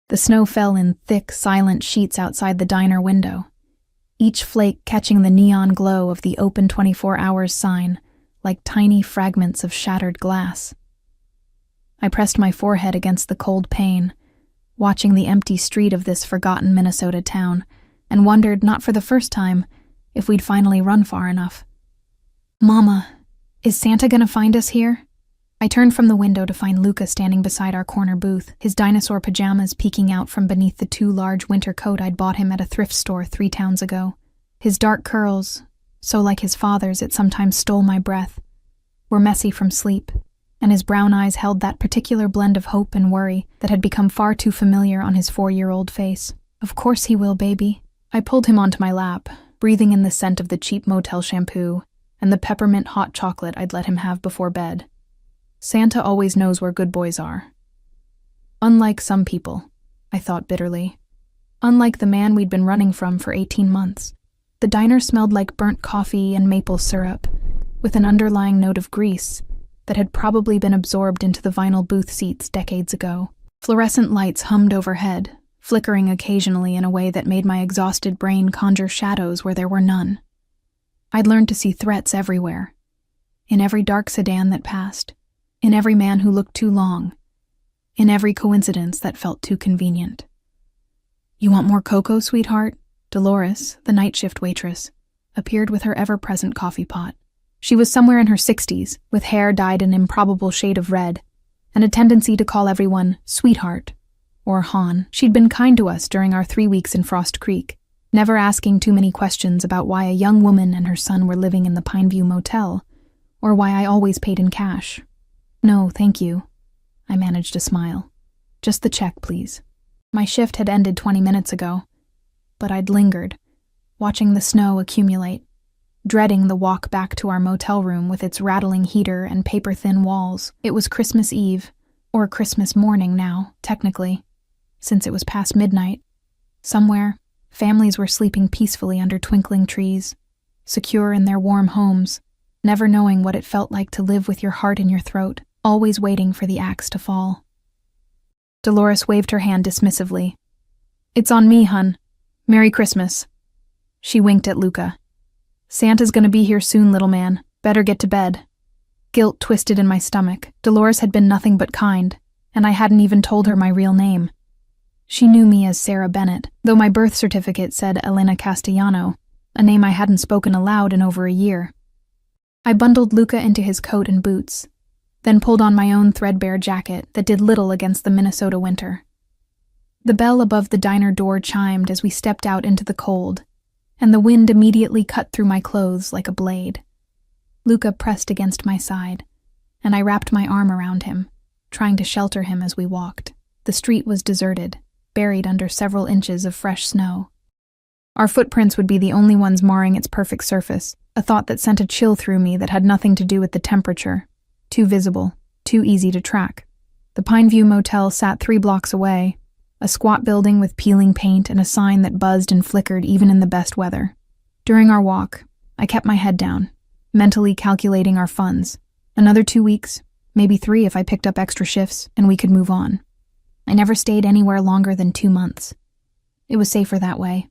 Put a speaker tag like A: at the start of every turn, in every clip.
A: The snow fell in thick, silent sheets outside the diner window, each flake catching the neon glow of the open 24 hours sign like tiny fragments of shattered glass. I pressed my forehead against the cold pane, watching the empty street of this forgotten Minnesota town, and wondered, not for the first time, if we'd finally run far enough. "Mama, is Santa gonna find us here?" I turned from the window to find Luca standing beside our corner booth, his dinosaur pajamas peeking out from beneath the 2 large winter coat I'd bought him at a thrift store 3 towns ago. His dark curls, so like his father's it sometimes stole my breath, were messy from sleep, and his brown eyes held that particular blend of hope and worry that had become far too familiar on his 4-year-old face. "Of course he will, baby." I pulled him onto my lap, breathing in the scent of the cheap motel shampoo and the peppermint hot chocolate I'd let him have before bed. Santa always knows where good boys are. Unlike some people, I thought bitterly. Unlike the man we'd been running from for 18 months. The diner smelled like burnt coffee and maple syrup, with an underlying note of grease that had probably been absorbed into the vinyl booth seats decades ago. Fluorescent lights hummed overhead, flickering occasionally in a way that made my exhausted brain conjure shadows where there were none. I'd learned to see threats everywhere, in every dark sedan that passed, in every man who looked too long, in every coincidence that felt too convenient. "You want more cocoa, sweetheart?" Dolores, the night shift waitress, appeared with her ever-present coffee pot. She was somewhere in her 60s, with hair dyed an improbable shade of red, and a tendency to call everyone sweetheart or Han. She'd been kind to us during our 3 weeks in Frost Creek, never asking too many questions about why a young woman and her son were living in the Pineview Motel, or why I always paid in cash. "No, thank you." I managed a smile. "Just the check, please." My shift had ended 20 minutes ago, but I'd lingered, watching the snow accumulate, dreading the walk back to our motel room with its rattling heater and paper-thin walls. It was Christmas Eve, or Christmas morning now, technically, since it was past midnight. Somewhere, families were sleeping peacefully under twinkling trees, secure in their warm homes, never knowing what it felt like to live with your heart in your throat, always waiting for the axe to fall. Dolores waved her hand dismissively. "It's on me, hun. Merry Christmas." She winked at Luca. "Santa's gonna be here soon, little man. Better get to bed." Guilt twisted in my stomach. Dolores had been nothing but kind, and I hadn't even told her my real name. She knew me as Sarah Bennett, though my birth certificate said Elena Castellano, a name I hadn't spoken aloud in over a year. I bundled Luca into his coat and boots, then pulled on my own threadbare jacket that did little against the Minnesota winter. The bell above the diner door chimed as we stepped out into the cold, and the wind immediately cut through my clothes like a blade. Luca pressed against my side, and I wrapped my arm around him, trying to shelter him as we walked. The street was deserted, buried under several inches of fresh snow. Our footprints would be the only ones marring its perfect surface, a thought that sent a chill through me that had nothing to do with the temperature. Too visible, too easy to track. The Pineview Motel sat 3 blocks away, a squat building with peeling paint and a sign that buzzed and flickered even in the best weather. During our walk, I kept my head down, mentally calculating our funds. Another 2 weeks, maybe 3 if I picked up extra shifts, and we could move on. I never stayed anywhere longer than 2 months. It was safer that way.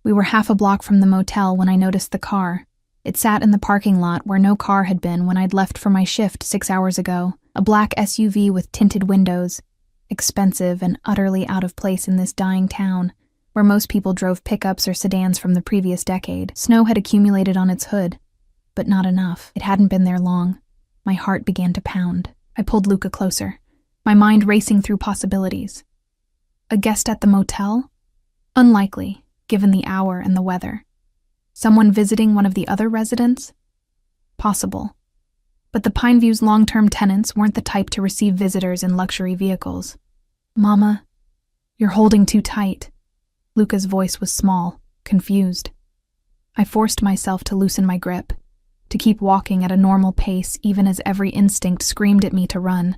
A: We were half a block from the motel when I noticed the car. It sat in the parking lot where no car had been when I'd left for my shift 6 hours ago, a black SUV with tinted windows, expensive and utterly out of place in this dying town, where most people drove pickups or sedans from the previous decade. Snow had accumulated on its hood, but not enough. It hadn't been there long. My heart began to pound. I pulled Luca closer, my mind racing through possibilities. A guest at the motel? Unlikely, given the hour and the weather. Someone visiting one of the other residents? Possible. But the Pineview's long-term tenants weren't the type to receive visitors in luxury vehicles. "Mama, you're holding too tight." Luca's voice was small, confused. I forced myself to loosen my grip, to keep walking at a normal pace even as every instinct screamed at me to run.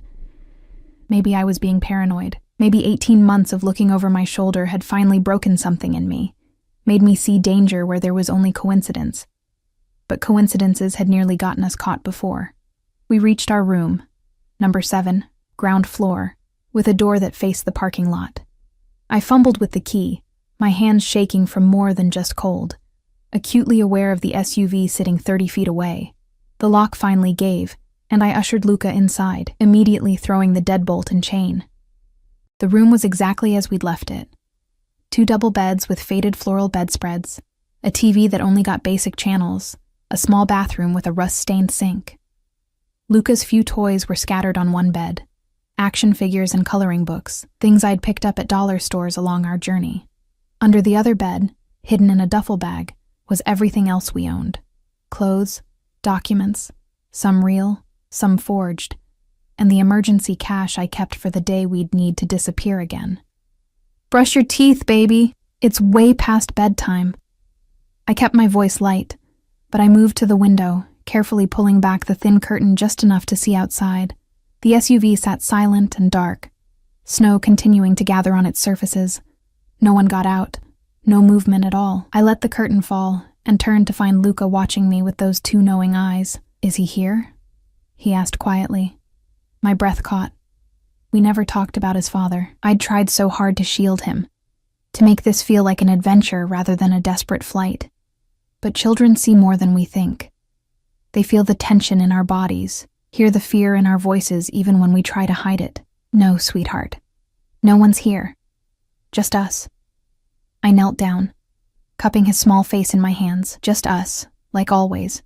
A: Maybe I was being paranoid. Maybe 18 months of looking over my shoulder had finally broken something in me, made me see danger where there was only coincidence. But coincidences had nearly gotten us caught before. We reached our room, number 7, ground floor, with a door that faced the parking lot. I fumbled with the key, my hands shaking from more than just cold, acutely aware of the SUV sitting 30 feet away. The lock finally gave, and I ushered Luca inside, immediately throwing the deadbolt and chain. The room was exactly as we'd left it. 2 double beds with faded floral bedspreads, a TV that only got basic channels, a small bathroom with a rust-stained sink. Luca's few toys were scattered on one bed, action figures and coloring books, things I'd picked up at dollar stores along our journey. Under the other bed, hidden in a duffel bag, was everything else we owned. Clothes, documents, some real, some forged, and the emergency cash I kept for the day we'd need to disappear again. "Brush your teeth, baby. It's way past bedtime." I kept my voice light, but I moved to the window, carefully pulling back the thin curtain just enough to see outside. The SUV sat silent and dark, snow continuing to gather on its surfaces. No one got out, no movement at all. I let the curtain fall and turned to find Luca watching me with those 2 knowing eyes. "Is he here?" he asked quietly. My breath caught. We never talked about his father. I'd tried so hard to shield him, to make this feel like an adventure rather than a desperate flight. But children see more than we think. They feel the tension in our bodies, hear the fear in our voices even when we try to hide it. "No, sweetheart. No one's here. Just us." I knelt down, cupping his small face in my hands. "Just us, like always.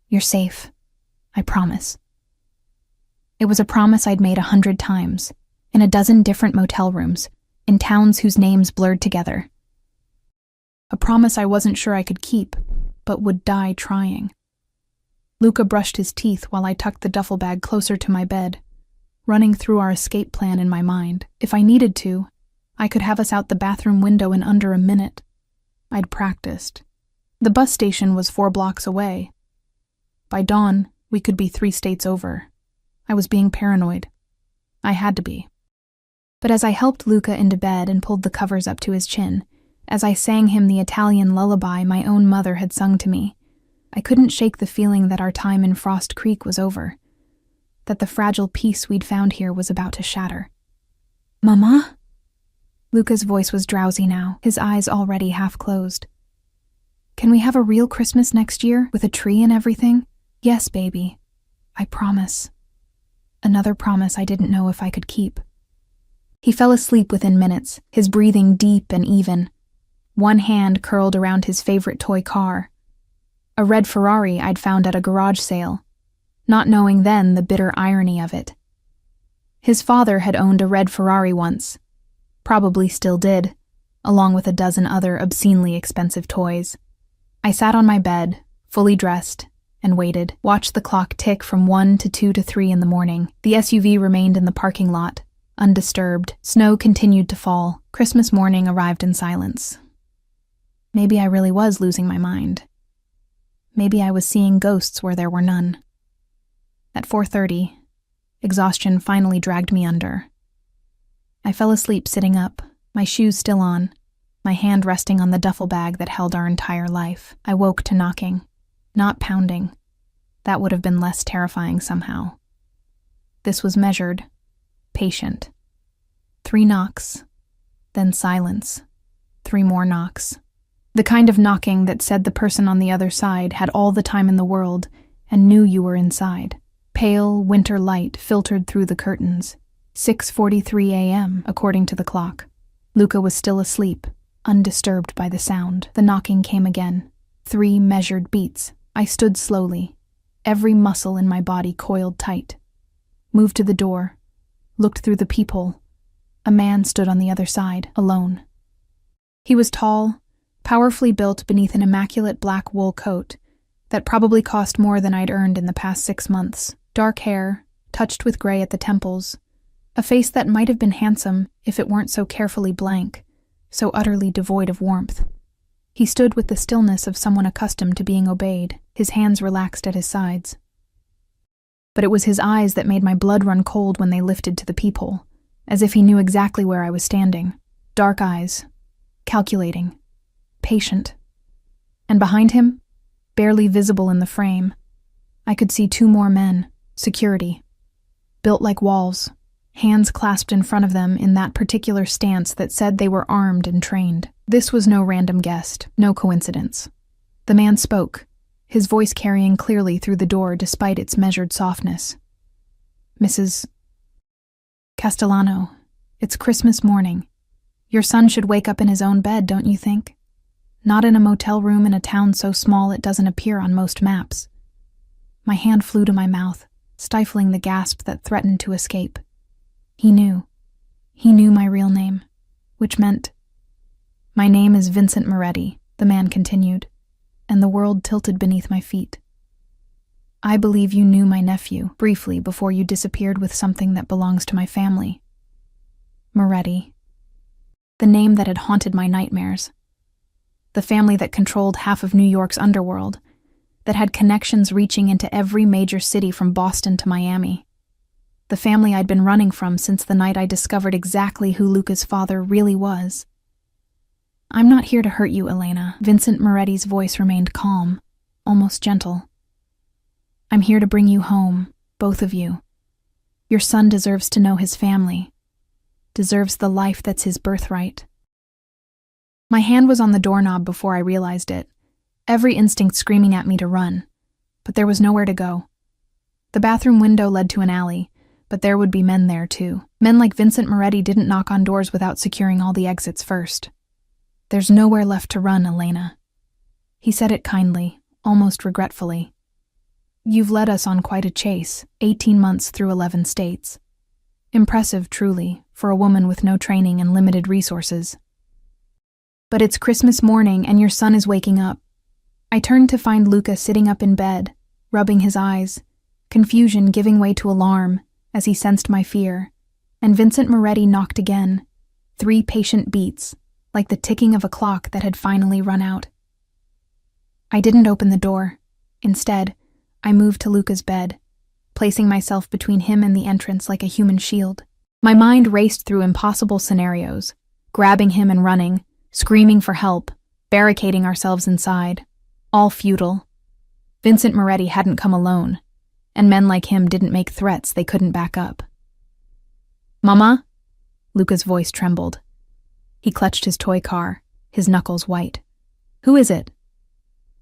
A: You're safe. I promise." It was a promise I'd made 100 times, in a dozen different motel rooms, in towns whose names blurred together. A promise I wasn't sure I could keep, but would die trying. Luca brushed his teeth while I tucked the duffel bag closer to my bed, running through our escape plan in my mind. If I needed to, I could have us out the bathroom window in under a minute. I'd practiced. The bus station was 4 blocks away. By dawn, we could be 3 states over. I was being paranoid. I had to be. But as I helped Luca into bed and pulled the covers up to his chin, as I sang him the Italian lullaby my own mother had sung to me, I couldn't shake the feeling that our time in Frost Creek was over, that the fragile peace we'd found here was about to shatter. "Mama?" Luca's voice was drowsy now, his eyes already half closed. "Can we have a real Christmas next year, with a tree and everything?" "Yes, baby. I promise." Another promise I didn't know if I could keep. He fell asleep within minutes, his breathing deep and even. One hand curled around his favorite toy car, a red Ferrari I'd found at a garage sale, not knowing then the bitter irony of it. His father had owned a red Ferrari once, probably still did, along with a dozen other obscenely expensive toys. I sat on my bed, fully dressed, and waited, watched the clock tick from 1 to 2 to 3 in the morning. The SUV remained in the parking lot, undisturbed. Snow continued to fall. Christmas morning arrived in silence. Maybe I really was losing my mind. Maybe I was seeing ghosts where there were none. At 4:30, exhaustion finally dragged me under. I fell asleep sitting up, my shoes still on, my hand resting on the duffel bag that held our entire life. I woke to knocking, not pounding. That would have been less terrifying somehow. This was measured, patient. 3 knocks, then silence. 3 more knocks. The kind of knocking that said the person on the other side had all the time in the world and knew you were inside. Pale winter light filtered through the curtains. 6:43 a.m., according to the clock. Luca was still asleep, undisturbed by the sound. The knocking came again. 3 measured beats. I stood slowly, every muscle in my body coiled tight. Moved to the door, looked through the peephole. A man stood on the other side, alone. He was tall, powerfully built beneath an immaculate black wool coat that probably cost more than I'd earned in the past 6 months. Dark hair, touched with gray at the temples. A face that might have been handsome if it weren't so carefully blank, so utterly devoid of warmth. He stood with the stillness of someone accustomed to being obeyed, his hands relaxed at his sides. But it was his eyes that made my blood run cold when they lifted to the peephole, as if he knew exactly where I was standing. Dark eyes, calculating, patient. And behind him, barely visible in the frame, I could see 2 more men, security, built like walls, hands clasped in front of them in that particular stance that said they were armed and trained. This was no random guest, no coincidence. The man spoke, his voice carrying clearly through the door despite its measured softness. "Mrs. Castellano, it's Christmas morning. Your son should wake up in his own bed, don't you think? Not in a motel room in a town so small it doesn't appear on most maps." My hand flew to my mouth, stifling the gasp that threatened to escape. He knew. He knew my real name, which meant, "My name is Vincent Moretti," the man continued, and the world tilted beneath my feet. "I believe you knew my nephew, briefly, before you disappeared with something that belongs to my family." Moretti. The name that had haunted my nightmares. The family that controlled half of New York's underworld, that had connections reaching into every major city from Boston to Miami. The family I'd been running from since the night I discovered exactly who Luca's father really was. "I'm not here to hurt you, Elena." Vincent Moretti's voice remained calm, almost gentle. "I'm here to bring you home, both of you. Your son deserves to know his family, deserves the life that's his birthright." My hand was on the doorknob before I realized it, every instinct screaming at me to run, but there was nowhere to go. The bathroom window led to an alley, but there would be men there too. Men like Vincent Moretti didn't knock on doors without securing all the exits first. "There's nowhere left to run, Elena." He said it kindly, almost regretfully. "You've led us on quite a chase, 18 months through 11 states. Impressive, truly, for a woman with no training and limited resources. But it's Christmas morning and your son is waking up." I turned to find Luca sitting up in bed, rubbing his eyes, confusion giving way to alarm as he sensed my fear, and Vincent Moretti knocked again, 3 patient beats, like the ticking of a clock that had finally run out. I didn't open the door. Instead, I moved to Luca's bed, placing myself between him and the entrance like a human shield. My mind raced through impossible scenarios, grabbing him and running, screaming for help, barricading ourselves inside. All futile. Vincent Moretti hadn't come alone, and men like him didn't make threats they couldn't back up. "Mama?" Luca's voice trembled. He clutched his toy car, his knuckles white. "Who is it?"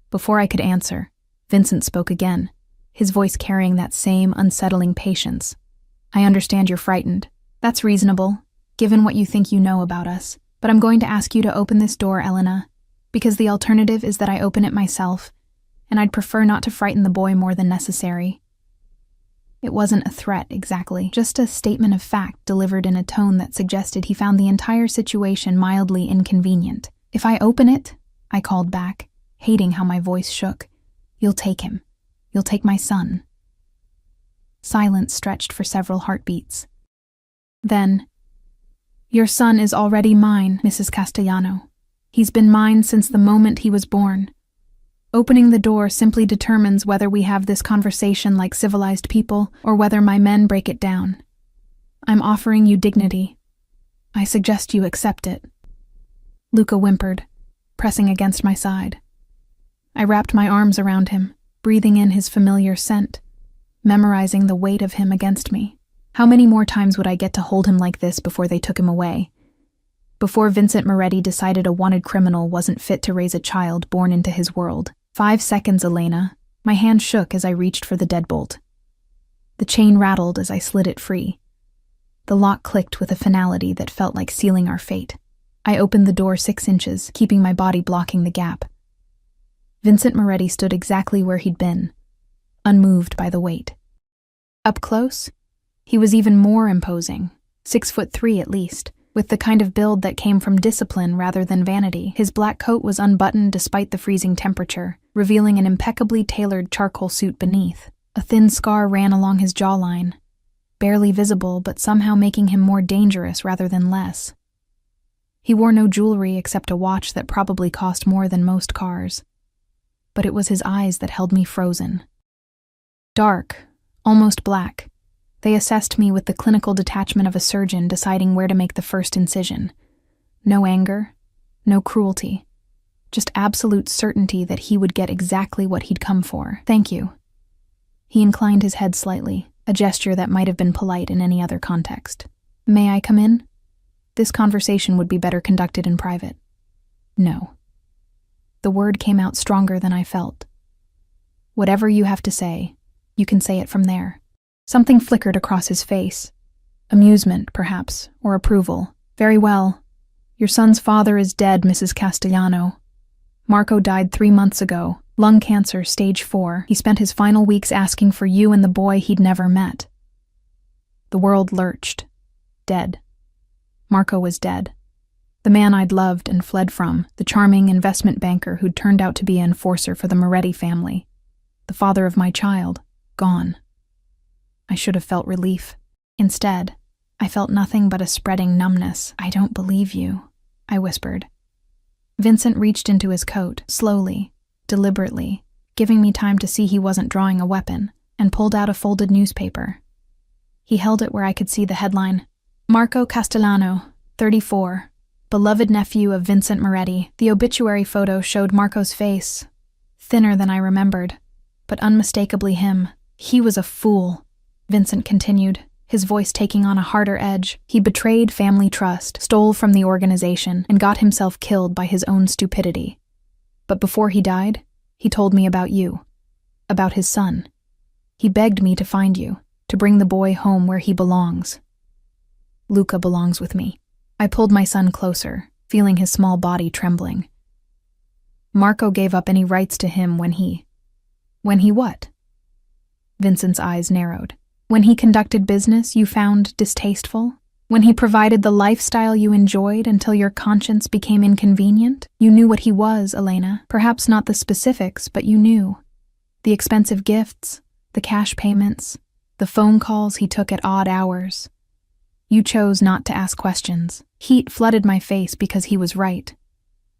A: Before I could answer, Vincent spoke again, his voice carrying that same unsettling patience. "I understand you're frightened. That's reasonable, given what you think you know about us. But I'm going to ask you to open this door, Elena, because the alternative is that I open it myself, and I'd prefer not to frighten the boy more than necessary." It wasn't a threat, exactly, just a statement of fact delivered in a tone that suggested he found the entire situation mildly inconvenient. "If I open it," I called back, hating how my voice shook, "you'll take him. You'll take my son." Silence stretched for several heartbeats. Then, "Your son is already mine, Mrs. Castellano. He's been mine since the moment he was born. Opening the door simply determines whether we have this conversation like civilized people or whether my men break it down. I'm offering you dignity. I suggest you accept it." Luca whimpered, pressing against my side. I wrapped my arms around him, breathing in his familiar scent, memorizing the weight of him against me. How many more times would I get to hold him like this before they took him away? Before Vincent Moretti decided a wanted criminal wasn't fit to raise a child born into his world. 5 seconds, Elena. My hand shook as I reached for the deadbolt. The chain rattled as I slid it free. The lock clicked with a finality that felt like sealing our fate. I opened the door 6 inches, keeping my body blocking the gap. Vincent Moretti stood exactly where he'd been, unmoved by the weight. Up close, he was even more imposing, 6'3" at least, with the kind of build that came from discipline rather than vanity. His black coat was unbuttoned despite the freezing temperature, revealing an impeccably tailored charcoal suit beneath. A thin scar ran along his jawline, barely visible but somehow making him more dangerous rather than less. He wore no jewelry except a watch that probably cost more than most cars. But it was his eyes that held me frozen. Dark, almost black. They assessed me with the clinical detachment of a surgeon deciding where to make the first incision. No anger, no cruelty, just absolute certainty that he would get exactly what he'd come for. "Thank you." He inclined his head slightly, a gesture that might have been polite in any other context. "May I come in?" This conversation would be better conducted in private. "No." The word came out stronger than I felt. "Whatever you have to say, you can say it from there." Something flickered across his face. Amusement, perhaps, or approval. "Very well. Your son's father is dead, Mrs. Castellano. Marco died 3 months ago. Lung cancer, stage 4. He spent his final weeks asking for you and the boy he'd never met." The world lurched. Dead. Marco was dead. The man I'd loved and fled from, the charming investment banker who'd turned out to be an enforcer for the Moretti family. The father of my child, gone. I should have felt relief. Instead, I felt nothing but a spreading numbness. "I don't believe you," I whispered. Vincent reached into his coat, slowly, deliberately, giving me time to see he wasn't drawing a weapon, and pulled out a folded newspaper. He held it where I could see the headline, "Marco Castellano, 34, beloved nephew of Vincent Moretti." The obituary photo showed Marco's face, thinner than I remembered, but unmistakably him. "He was a fool," Vincent continued, his voice taking on a harder edge. "He betrayed family trust, stole from the organization, and got himself killed by his own stupidity. But before he died, he told me about you, about his son. He begged me to find you, to bring the boy home where he belongs. Luca belongs with me." I pulled my son closer, feeling his small body trembling. "Marco gave up any rights to him when he what?" Vincent's eyes narrowed. "When he conducted business you found distasteful? When he provided the lifestyle you enjoyed until your conscience became inconvenient? You knew what he was, Elena. Perhaps not the specifics, but you knew. The expensive gifts, the cash payments, the phone calls he took at odd hours. You chose not to ask questions. Heat flooded my face because he was right.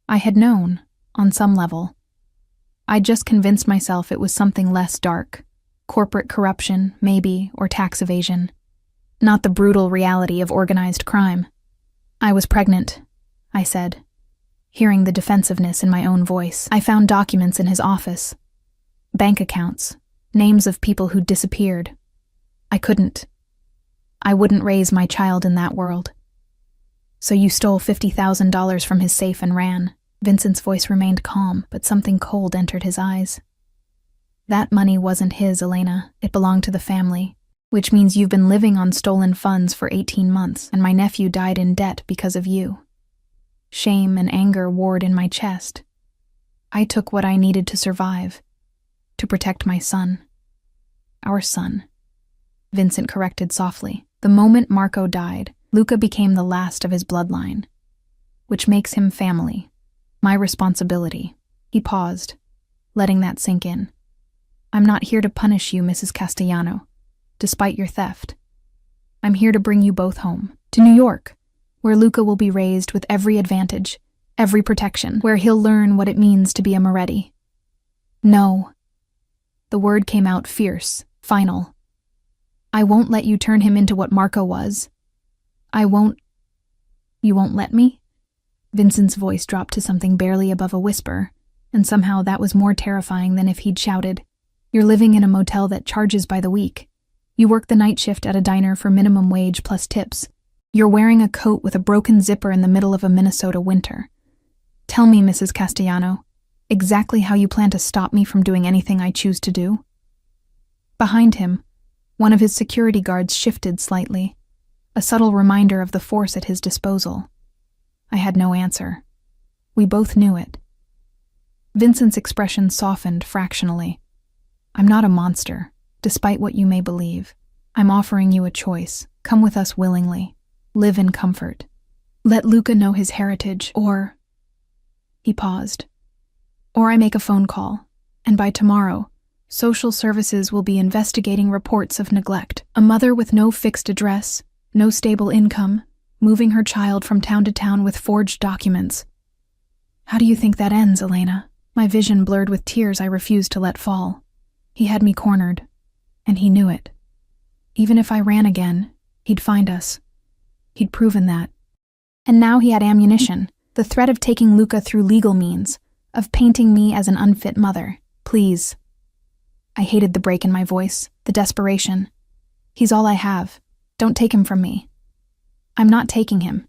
A: I had known, on some level. I just convinced myself it was something less dark. Corporate corruption, maybe, or tax evasion. Not the brutal reality of organized crime. "I was pregnant," I said, hearing the defensiveness in my own voice. "I found documents in his office. Bank accounts, names of people who'd disappeared. I wouldn't raise my child in that world." "So you stole $50,000 from his safe and ran." Vincent's voice remained calm, but something cold entered his eyes. "That money wasn't his, Elena. It belonged to the family. Which means you've been living on stolen funds for 18 months, and my nephew died in debt because of you." Shame and anger warred in my chest. I took what I needed to survive, to protect my son. "Our son," Vincent corrected softly. "The moment Marco died, Luca became the last of his bloodline, which makes him family. My responsibility." He paused, letting that sink in. "I'm not here to punish you, Mrs. Castellano, despite your theft. I'm here to bring you both home, to New York, where Luca will be raised with every advantage, every protection, where he'll learn what it means to be a Moretti." "No." The word came out fierce, final. "I won't let you turn him into what Marco was. I won't." "You won't let me?" Vincent's voice dropped to something barely above a whisper, and somehow that was more terrifying than if he'd shouted. "You're living in a motel that charges by the week. You work the night shift at a diner for minimum wage plus tips. You're wearing a coat with a broken zipper in the middle of a Minnesota winter. Tell me, Mrs. Castellano, exactly how you plan to stop me from doing anything I choose to do?" Behind him, one of his security guards shifted slightly, a subtle reminder of the force at his disposal. I had no answer. We both knew it. Vincent's expression softened fractionally. "I'm not a monster, despite what you may believe. I'm offering you a choice. Come with us willingly. Live in comfort. Let Luca know his heritage, or..." He paused. "Or I make a phone call, and by tomorrow, social services will be investigating reports of neglect. A mother with no fixed address, no stable income, moving her child from town to town with forged documents. How do you think that ends, Elena?" My vision blurred with tears I refused to let fall. He had me cornered, and he knew it. Even if I ran again, he'd find us. He'd proven that. And now he had ammunition, the threat of taking Luca through legal means, of painting me as an unfit mother. "Please." I hated the break in my voice, the desperation. He's all I have. Don't take him from me. I'm not taking him.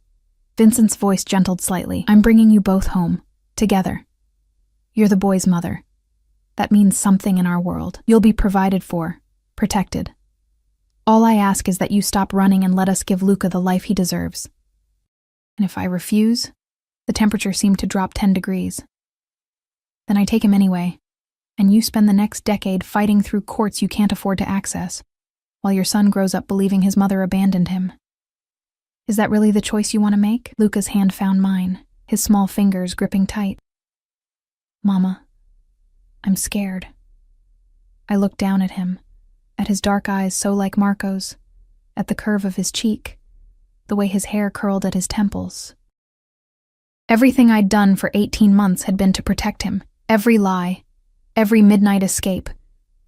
A: Vincent's voice gentled slightly. I'm bringing you both home. Together. You're the boy's mother. That means something in our world. You'll be provided for. Protected. All I ask is that you stop running and let us give Luca the life he deserves. And if I refuse, the temperature seemed to drop 10 degrees. Then I take him anyway, and you spend the next decade fighting through courts you can't afford to access, while your son grows up believing his mother abandoned him. Is that really the choice you want to make? Luca's hand found mine, his small fingers gripping tight. Mama, I'm scared. I looked down at him, at his dark eyes so like Marco's, at the curve of his cheek, the way his hair curled at his temples. Everything I'd done for 18 months had been to protect him. Every lie, every midnight escape,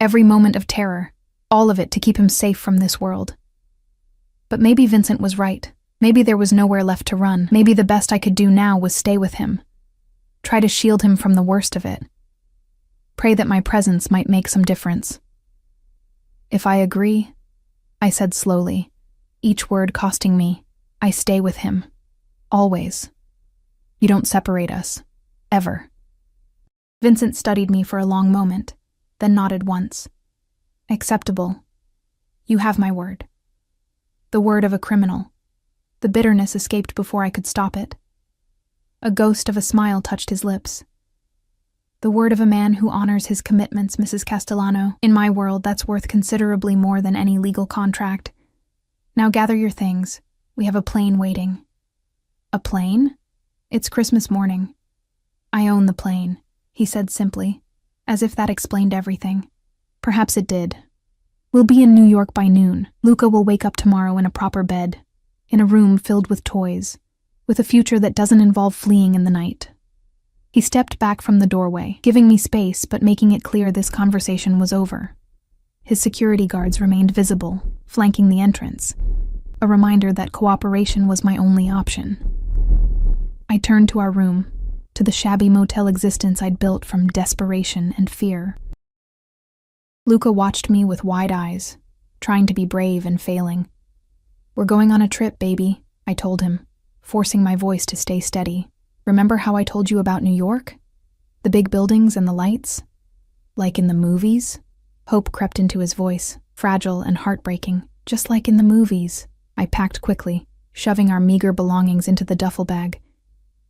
A: every moment of terror, all of it to keep him safe from this world. But maybe Vincent was right. Maybe there was nowhere left to run. Maybe the best I could do now was stay with him. Try to shield him from the worst of it. Pray that my presence might make some difference. If I agree, I said slowly, each word costing me, I stay with him. Always. You don't separate us. Ever. Vincent studied me for a long moment, then nodded once. Acceptable. You have my word. The word of a criminal. The bitterness escaped before I could stop it. A ghost of a smile touched his lips. The word of a man who honors his commitments, Mrs. Castellano. In my world, that's worth considerably more than any legal contract. Now gather your things. We have a plane waiting. A plane? It's Christmas morning. I own the plane, he said simply, as if that explained everything. Perhaps it did. We'll be in New York by noon. Luca will wake up tomorrow in a proper bed, in a room filled with toys, with a future that doesn't involve fleeing in the night. He stepped back from the doorway, giving me space but making it clear this conversation was over. His security guards remained visible, flanking the entrance, a reminder that cooperation was my only option. I turned to our room, to the shabby motel existence I'd built from desperation and fear. Luca watched me with wide eyes, trying to be brave and failing. We're going on a trip, baby, I told him, forcing my voice to stay steady. Remember how I told you about New York? The big buildings and the lights? Like in the movies? Hope crept into his voice, fragile and heartbreaking, just like in the movies. I packed quickly, shoving our meager belongings into the duffel bag.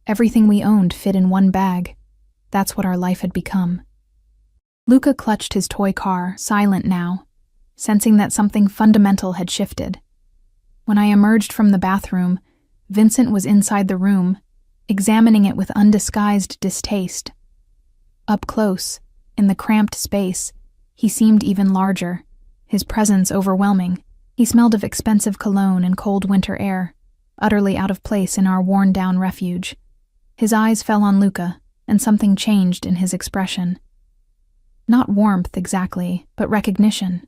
A: Everything we owned fit in one bag. That's what our life had become. Luca clutched his toy car, silent now, sensing that something fundamental had shifted. When I emerged from the bathroom, Vincent was inside the room, examining it with undisguised distaste. Up close, in the cramped space, he seemed even larger, his presence overwhelming. He smelled of expensive cologne and cold winter air, utterly out of place in our worn-down refuge. His eyes fell on Luca, and something changed in his expression. Not warmth exactly, but recognition.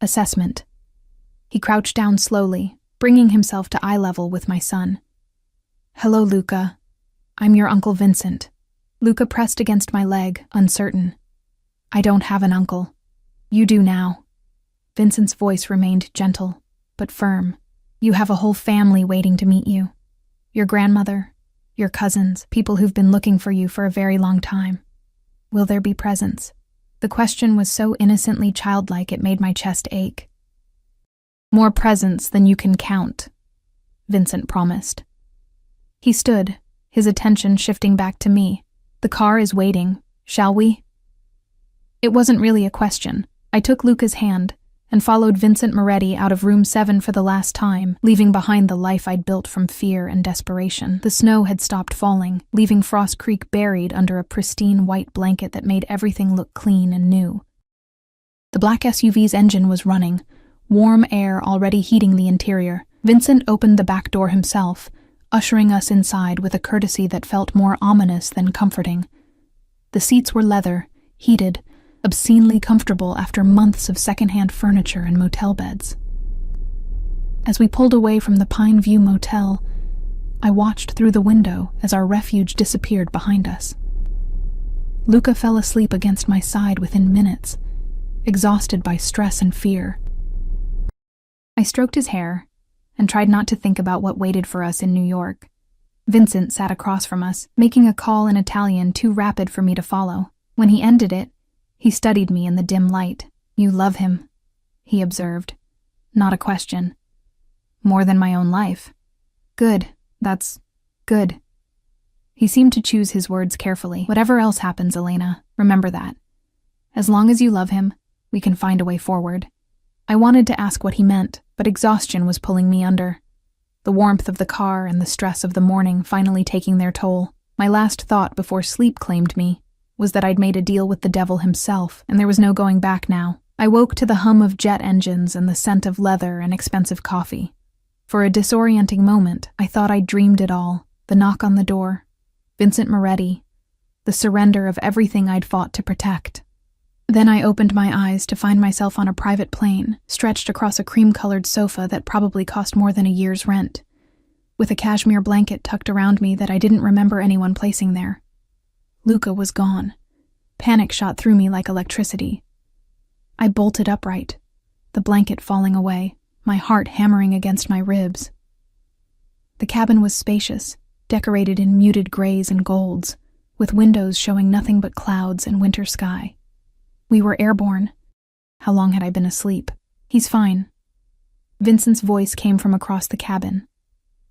A: Assessment. He crouched down slowly, bringing himself to eye level with my son. Hello, Luca. I'm your Uncle Vincent. Luca pressed against my leg, uncertain. I don't have an uncle. You do now. Vincent's voice remained gentle, but firm. You have a whole family waiting to meet you. Your grandmother, your cousins, people who've been looking for you for a very long time. Will there be presents? The question was so innocently childlike it made my chest ache. More presents than you can count, Vincent promised. He stood, his attention shifting back to me. The car is waiting, shall we? It wasn't really a question. I took Luca's hand and followed Vincent Moretti out of room 7 for the last time, leaving behind the life I'd built from fear and desperation. The snow had stopped falling, leaving Frost Creek buried under a pristine white blanket that made everything look clean and new. The black SUV's engine was running, warm air already heating the interior. Vincent opened the back door himself, ushering us inside with a courtesy that felt more ominous than comforting. The seats were leather, heated, obscenely comfortable after months of secondhand furniture and motel beds. As we pulled away from the Pine View Motel, I watched through the window as our refuge disappeared behind us. Luca fell asleep against my side within minutes, exhausted by stress and fear. I stroked his hair and tried not to think about what waited for us in New York. Vincent sat across from us, making a call in Italian too rapid for me to follow. When he ended it, he studied me in the dim light. "You love him," he observed. Not a question. "More than my own life." "Good. That's good." He seemed to choose his words carefully. "Whatever else happens, Elena, remember that. As long as you love him, we can find a way forward." I wanted to ask what he meant, but exhaustion was pulling me under. The warmth of the car and the stress of the morning finally taking their toll. My last thought before sleep claimed me was that I'd made a deal with the devil himself, and there was no going back now. I woke to the hum of jet engines and the scent of leather and expensive coffee. For a disorienting moment, I thought I'd dreamed it all. The knock on the door, Vincent Moretti, the surrender of everything I'd fought to protect. Then I opened my eyes to find myself on a private plane, stretched across a cream-colored sofa that probably cost more than a year's rent, with a cashmere blanket tucked around me that I didn't remember anyone placing there. Luca was gone. Panic shot through me like electricity. I bolted upright, the blanket falling away, my heart hammering against my ribs. The cabin was spacious, decorated in muted grays and golds, with windows showing nothing but clouds and winter sky. We were airborne. How long had I been asleep? "He's fine." Vincent's voice came from across the cabin.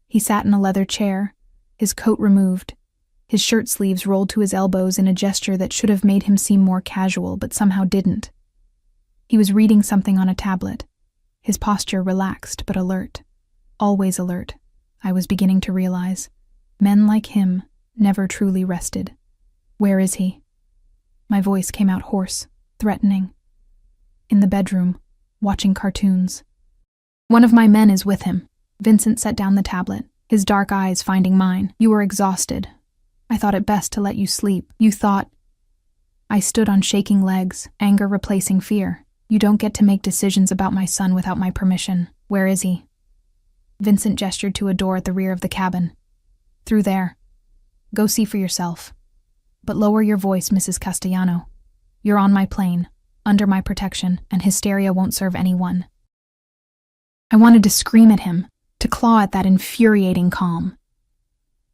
A: He sat in a leather chair, his coat removed, his shirt sleeves rolled to his elbows in a gesture that should have made him seem more casual but somehow didn't. He was reading something on a tablet, his posture relaxed but alert. Always alert, I was beginning to realize. Men like him never truly rested. "Where is he?" My voice came out hoarse, threatening. "In the bedroom, watching cartoons." "One of my men is with him." Vincent set down the tablet, his dark eyes finding mine. "You were exhausted. I thought it best to let you sleep. You thought..." I stood on shaking legs, anger replacing fear. "You don't get to make decisions about my son without my permission. Where is he?" Vincent gestured to a door at the rear of the cabin. "Through there. Go see for yourself. But lower your voice, Mrs. Castellano. You're on my plane, under my protection, and hysteria won't serve anyone." I wanted to scream at him, to claw at that infuriating calm.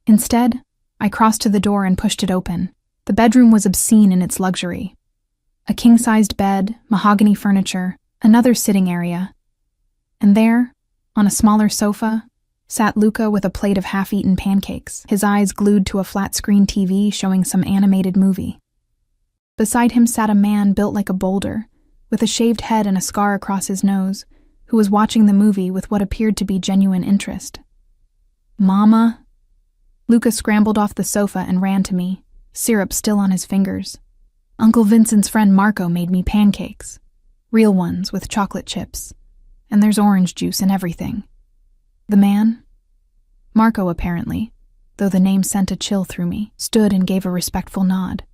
A: Instead, I crossed to the door and pushed it open. The bedroom was obscene in its luxury. A king-sized bed, mahogany furniture, another sitting area. And there, on a smaller sofa, sat Luca with a plate of half-eaten pancakes, his eyes glued to a flat-screen TV showing some animated movie. Beside him sat a man built like a boulder, with a shaved head and a scar across his nose, who was watching the movie with what appeared to be genuine interest. "Mama?" Luca scrambled off the sofa and ran to me, syrup still on his fingers. "Uncle Vincent's friend Marco made me pancakes. Real ones with chocolate chips. And there's orange juice and everything." The man, Marco apparently, though the name sent a chill through me, stood and gave a respectful nod.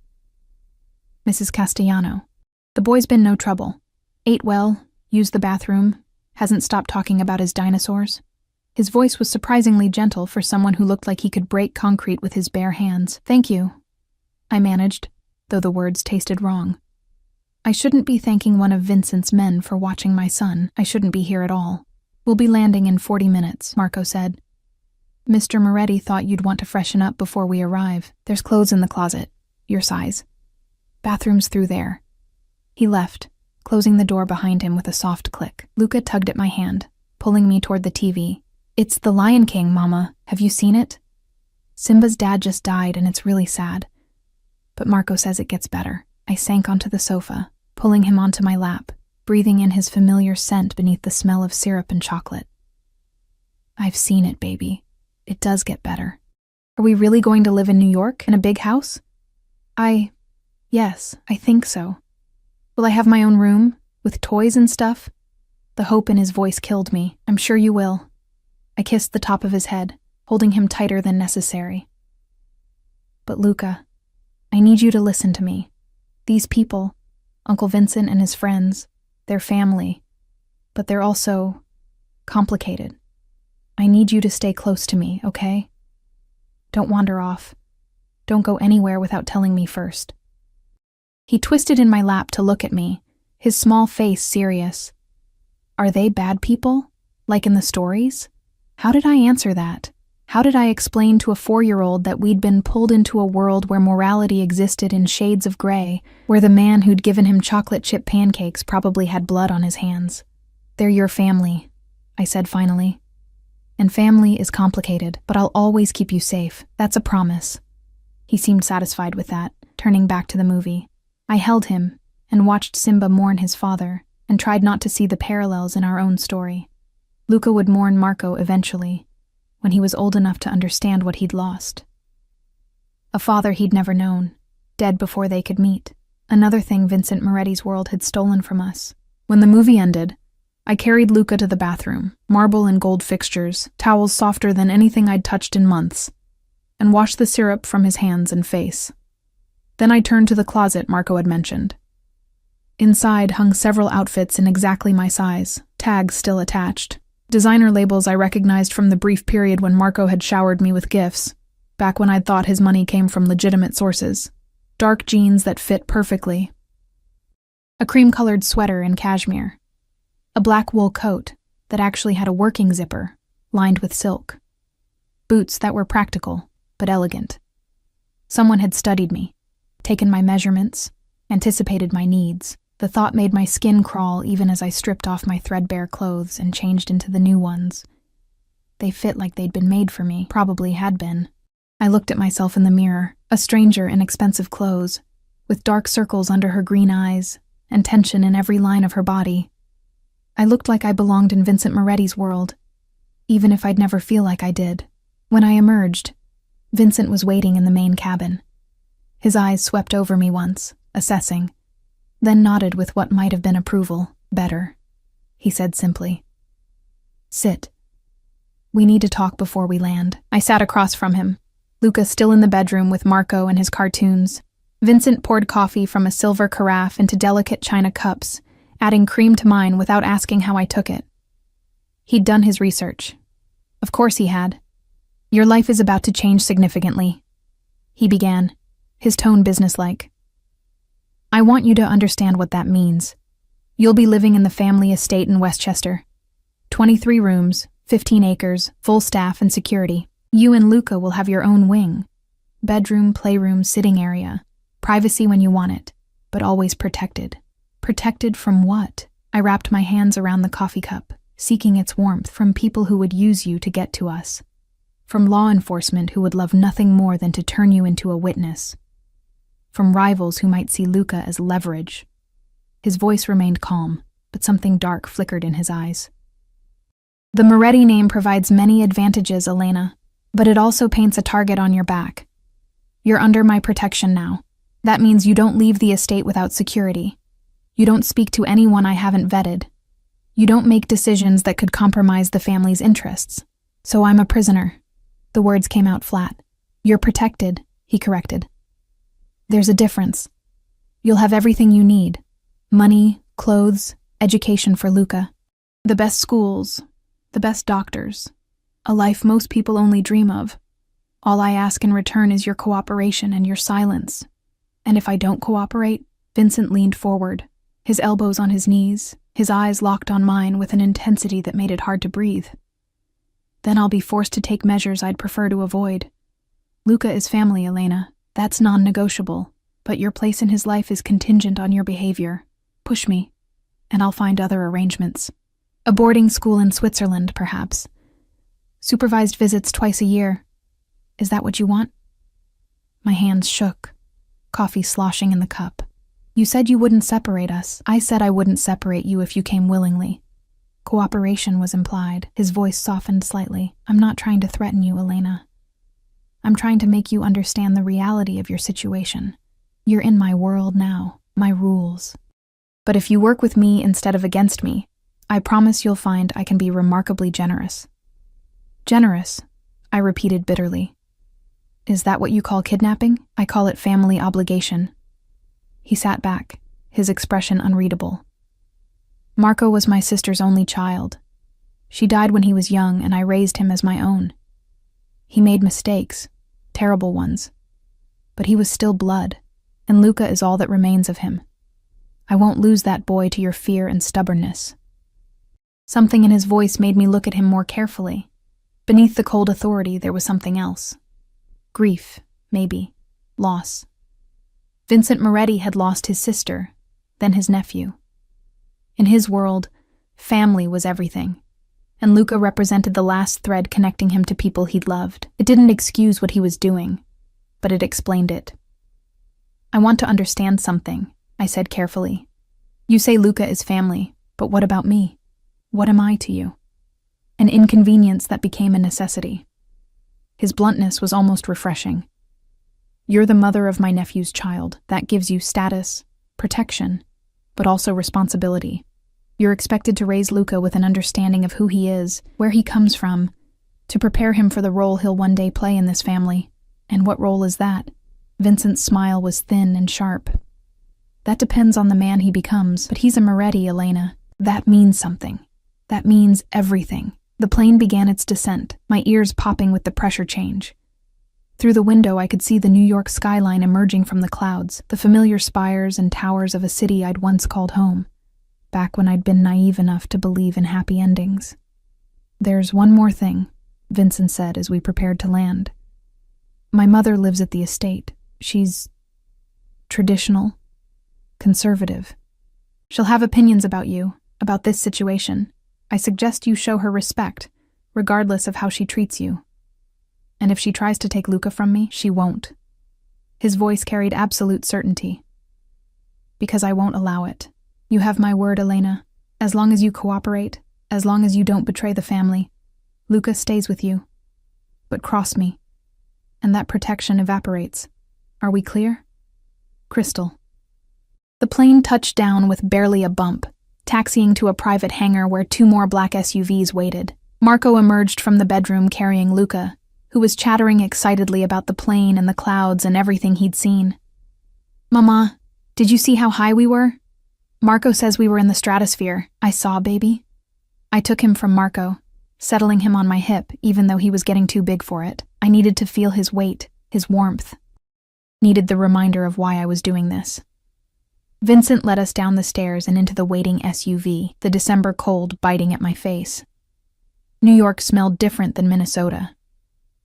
A: "Mrs. Castellano. The boy's been no trouble. Ate well, used the bathroom, hasn't stopped talking about his dinosaurs." His voice was surprisingly gentle for someone who looked like he could break concrete with his bare hands. "Thank you," I managed, though the words tasted wrong. I shouldn't be thanking one of Vincent's men for watching my son. I shouldn't be here at all. "We'll be landing in 40 minutes, Marco said. "Mr. Moretti thought you'd want to freshen up before we arrive. There's clothes in the closet, your size. Bathroom's through there." He left, closing the door behind him with a soft click. Luca tugged at my hand, pulling me toward the TV. "It's The Lion King, Mama. Have you seen it? Simba's dad just died and it's really sad. But Marco says it gets better." I sank onto the sofa, pulling him onto my lap, breathing in his familiar scent beneath the smell of syrup and chocolate. "I've seen it, baby. It does get better." "Are we really going to live in New York, in a big house?" Yes, I think so. Will I have my own room, with toys and stuff?" The hope in his voice killed me. "I'm sure you will." I kissed the top of his head, holding him tighter than necessary. "But Luca, I need you to listen to me. These people, Uncle Vincent and his friends, they're family, but they're also complicated. I need you to stay close to me, okay? Don't wander off. Don't go anywhere without telling me first." He twisted in my lap to look at me, his small face serious. "Are they bad people?" Like in the stories? How did I answer that? How did I explain to a 4-year-old that we'd been pulled into a world where morality existed in shades of gray, where the man who'd given him chocolate chip pancakes probably had blood on his hands? They're your family, I said finally. And family is complicated, but I'll always keep you safe. That's a promise. He seemed satisfied with that, turning back to the movie. I held him and watched Simba mourn his father and tried not to see the parallels in our own story. Luca would mourn Marco eventually, when he was old enough to understand what he'd lost. A father he'd never known, dead before they could meet. Another thing Vincent Moretti's world had stolen from us. When the movie ended, I carried Luca to the bathroom, marble and gold fixtures, towels softer than anything I'd touched in months, and washed the syrup from his hands and face. Then I turned to the closet Marco had mentioned. Inside hung several outfits in exactly my size, tags still attached. Designer labels I recognized from the brief period when Marco had showered me with gifts, back when I'd thought his money came from legitimate sources. Dark jeans that fit perfectly. A cream-colored sweater in cashmere. A black wool coat that actually had a working zipper, lined with silk. Boots that were practical, but elegant. Someone had studied me, taken my measurements, anticipated my needs. The thought made my skin crawl even as I stripped off my threadbare clothes and changed into the new ones. They fit like they'd been made for me, probably had been. I looked at myself in the mirror, a stranger in expensive clothes, with dark circles under her green eyes and tension in every line of her body. I looked like I belonged in Vincent Moretti's world, even if I'd never feel like I did. When I emerged, Vincent was waiting in the main cabin. His eyes swept over me once, assessing, then nodded with what might have been approval. Better, he said simply. Sit. We need to talk before we land. I sat across from him, Luca still in the bedroom with Marco and his cartoons. Vincent poured coffee from a silver carafe into delicate china cups, adding cream to mine without asking how I took it. He'd done his research. Of course he had. Your life is about to change significantly, he began, his tone businesslike. I want you to understand what that means. You'll be living in the family estate in Westchester. 23 rooms, 15 acres, full staff and security. You and Luca will have your own wing. Bedroom, playroom, sitting area. Privacy when you want it, but always protected. Protected from what? I wrapped my hands around the coffee cup, seeking its warmth from people who would use you to get to us. From law enforcement who would love nothing more than to turn you into a witness. From rivals who might see Luca as leverage. His voice remained calm, but something dark flickered in his eyes. The Moretti name provides many advantages, Elena, but it also paints a target on your back. You're under my protection now. That means you don't leave the estate without security. You don't speak to anyone I haven't vetted. You don't make decisions that could compromise the family's interests. So I'm a prisoner. The words came out flat. You're protected, he corrected. There's a difference. You'll have everything you need. Money, clothes, education for Luca. The best schools, the best doctors. A life most people only dream of. All I ask in return is your cooperation and your silence. And if I don't cooperate, Vincent leaned forward, his elbows on his knees, his eyes locked on mine with an intensity that made it hard to breathe. Then I'll be forced to take measures I'd prefer to avoid. Luca is family, Elena. That's non-negotiable, but your place in his life is contingent on your behavior. Push me, and I'll find other arrangements. A boarding school in Switzerland, perhaps. Supervised visits twice a year. Is that what you want? My hands shook, coffee sloshing in the cup. You said you wouldn't separate us. I said I wouldn't separate you if you came willingly. Cooperation was implied. His voice softened slightly. I'm not trying to threaten you, Elena. I'm trying to make you understand the reality of your situation. You're in my world now, my rules. But if you work with me instead of against me, I promise you'll find I can be remarkably generous. Generous, I repeated bitterly. Is that what you call kidnapping? I call it family obligation. He sat back, his expression unreadable. Marco was my sister's only child. She died when he was young, and I raised him as my own. He made mistakes, terrible ones. But he was still blood, and Luca is all that remains of him. I won't lose that boy to your fear and stubbornness. Something in his voice made me look at him more carefully. Beneath the cold authority, there was something else. Grief, maybe. Loss. Vincent Moretti had lost his sister, then his nephew. In his world, family was everything, and Luca represented the last thread connecting him to people he'd loved. It didn't excuse what he was doing, but it explained it. I want to understand something, I said carefully. You say Luca is family, but what about me? What am I to you? An inconvenience that became a necessity. His bluntness was almost refreshing. You're the mother of my nephew's child. That gives you status, protection, but also responsibility. You're expected to raise Luca with an understanding of who he is, where he comes from, to prepare him for the role he'll one day play in this family. And what role is that? Vincent's smile was thin and sharp. That depends on the man he becomes, but he's a Moretti, Elena. That means something. That means everything. The plane began its descent, my ears popping with the pressure change. Through the window, I could see the New York skyline emerging from the clouds, the familiar spires and towers of a city I'd once called home, back when I'd been naive enough to believe in happy endings. There's one more thing, Vincent said as we prepared to land. My mother lives at the estate. She's traditional, conservative. She'll have opinions about you, about this situation. I suggest you show her respect, regardless of how she treats you. And if she tries to take Luca from me, she won't. His voice carried absolute certainty. Because I won't allow it. You have my word, Elena. As long as you cooperate, as long as you don't betray the family, Luca stays with you. But cross me, and that protection evaporates. Are we clear? Crystal. The plane touched down with barely a bump, taxiing to a private hangar where 2 more black SUVs waited. Marco emerged from the bedroom carrying Luca, who was chattering excitedly about the plane and the clouds and everything he'd seen. Mama, did you see how high we were? Marco says we were in the stratosphere. I saw, baby. I took him from Marco, settling him on my hip, even though he was getting too big for it. I needed to feel his weight, his warmth. Needed the reminder of why I was doing this. Vincent led us down the stairs and into the waiting SUV, the December cold biting at my face. New York smelled different than Minnesota.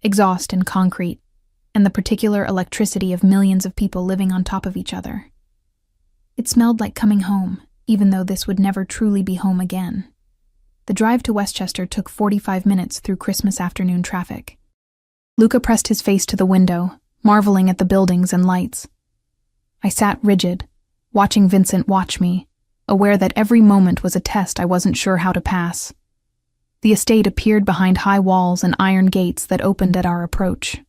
A: Exhaust and concrete, and the particular electricity of millions of people living on top of each other. It smelled like coming home, even though this would never truly be home again. The drive to Westchester took 45 minutes through Christmas afternoon traffic. Luca pressed his face to the window, marveling at the buildings and lights. I sat rigid, watching Vincent watch me, aware that every moment was a test I wasn't sure how to pass. The estate appeared behind high walls and iron gates that opened at our approach.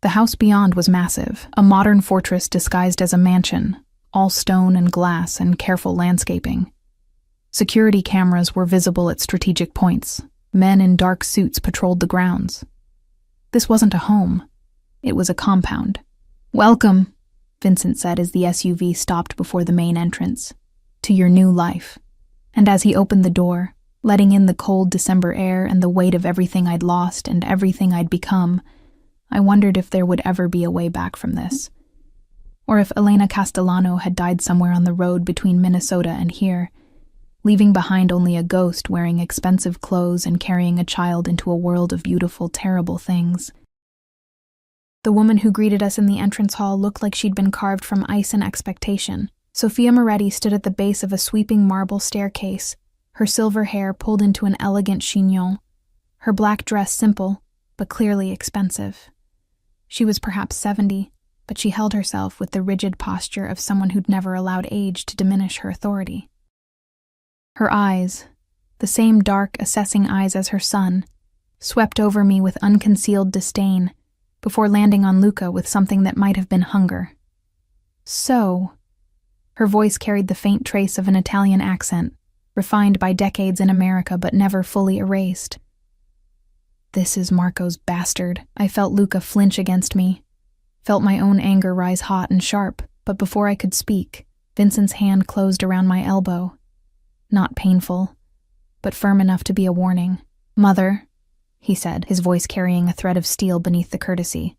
A: The house beyond was massive, a modern fortress disguised as a mansion, all stone and glass and careful landscaping. Security cameras were visible at strategic points. Men in dark suits patrolled the grounds. This wasn't a home. It was a compound. Welcome, Vincent said as the SUV stopped before the main entrance, to your new life. And as he opened the door, letting in the cold December air and the weight of everything I'd lost and everything I'd become, I wondered if there would ever be a way back from this. Or if Elena Castellano had died somewhere on the road between Minnesota and here, leaving behind only a ghost wearing expensive clothes and carrying a child into a world of beautiful, terrible things. The woman who greeted us in the entrance hall looked like she'd been carved from ice and expectation. Sophia Moretti stood at the base of a sweeping marble staircase, her silver hair pulled into an elegant chignon, her black dress simple, but clearly expensive. She was perhaps 70, but she held herself with the rigid posture of someone who'd never allowed age to diminish her authority. Her eyes, the same dark, assessing eyes as her son, swept over me with unconcealed disdain, before landing on Luca with something that might have been hunger. So, her voice carried the faint trace of an Italian accent, refined by decades in America but never fully erased. This is Marco's bastard. I felt Luca flinch against me, felt my own anger rise hot and sharp, but before I could speak, Vincent's hand closed around my elbow. Not painful, but firm enough to be a warning. Mother, he said, his voice carrying a thread of steel beneath the courtesy.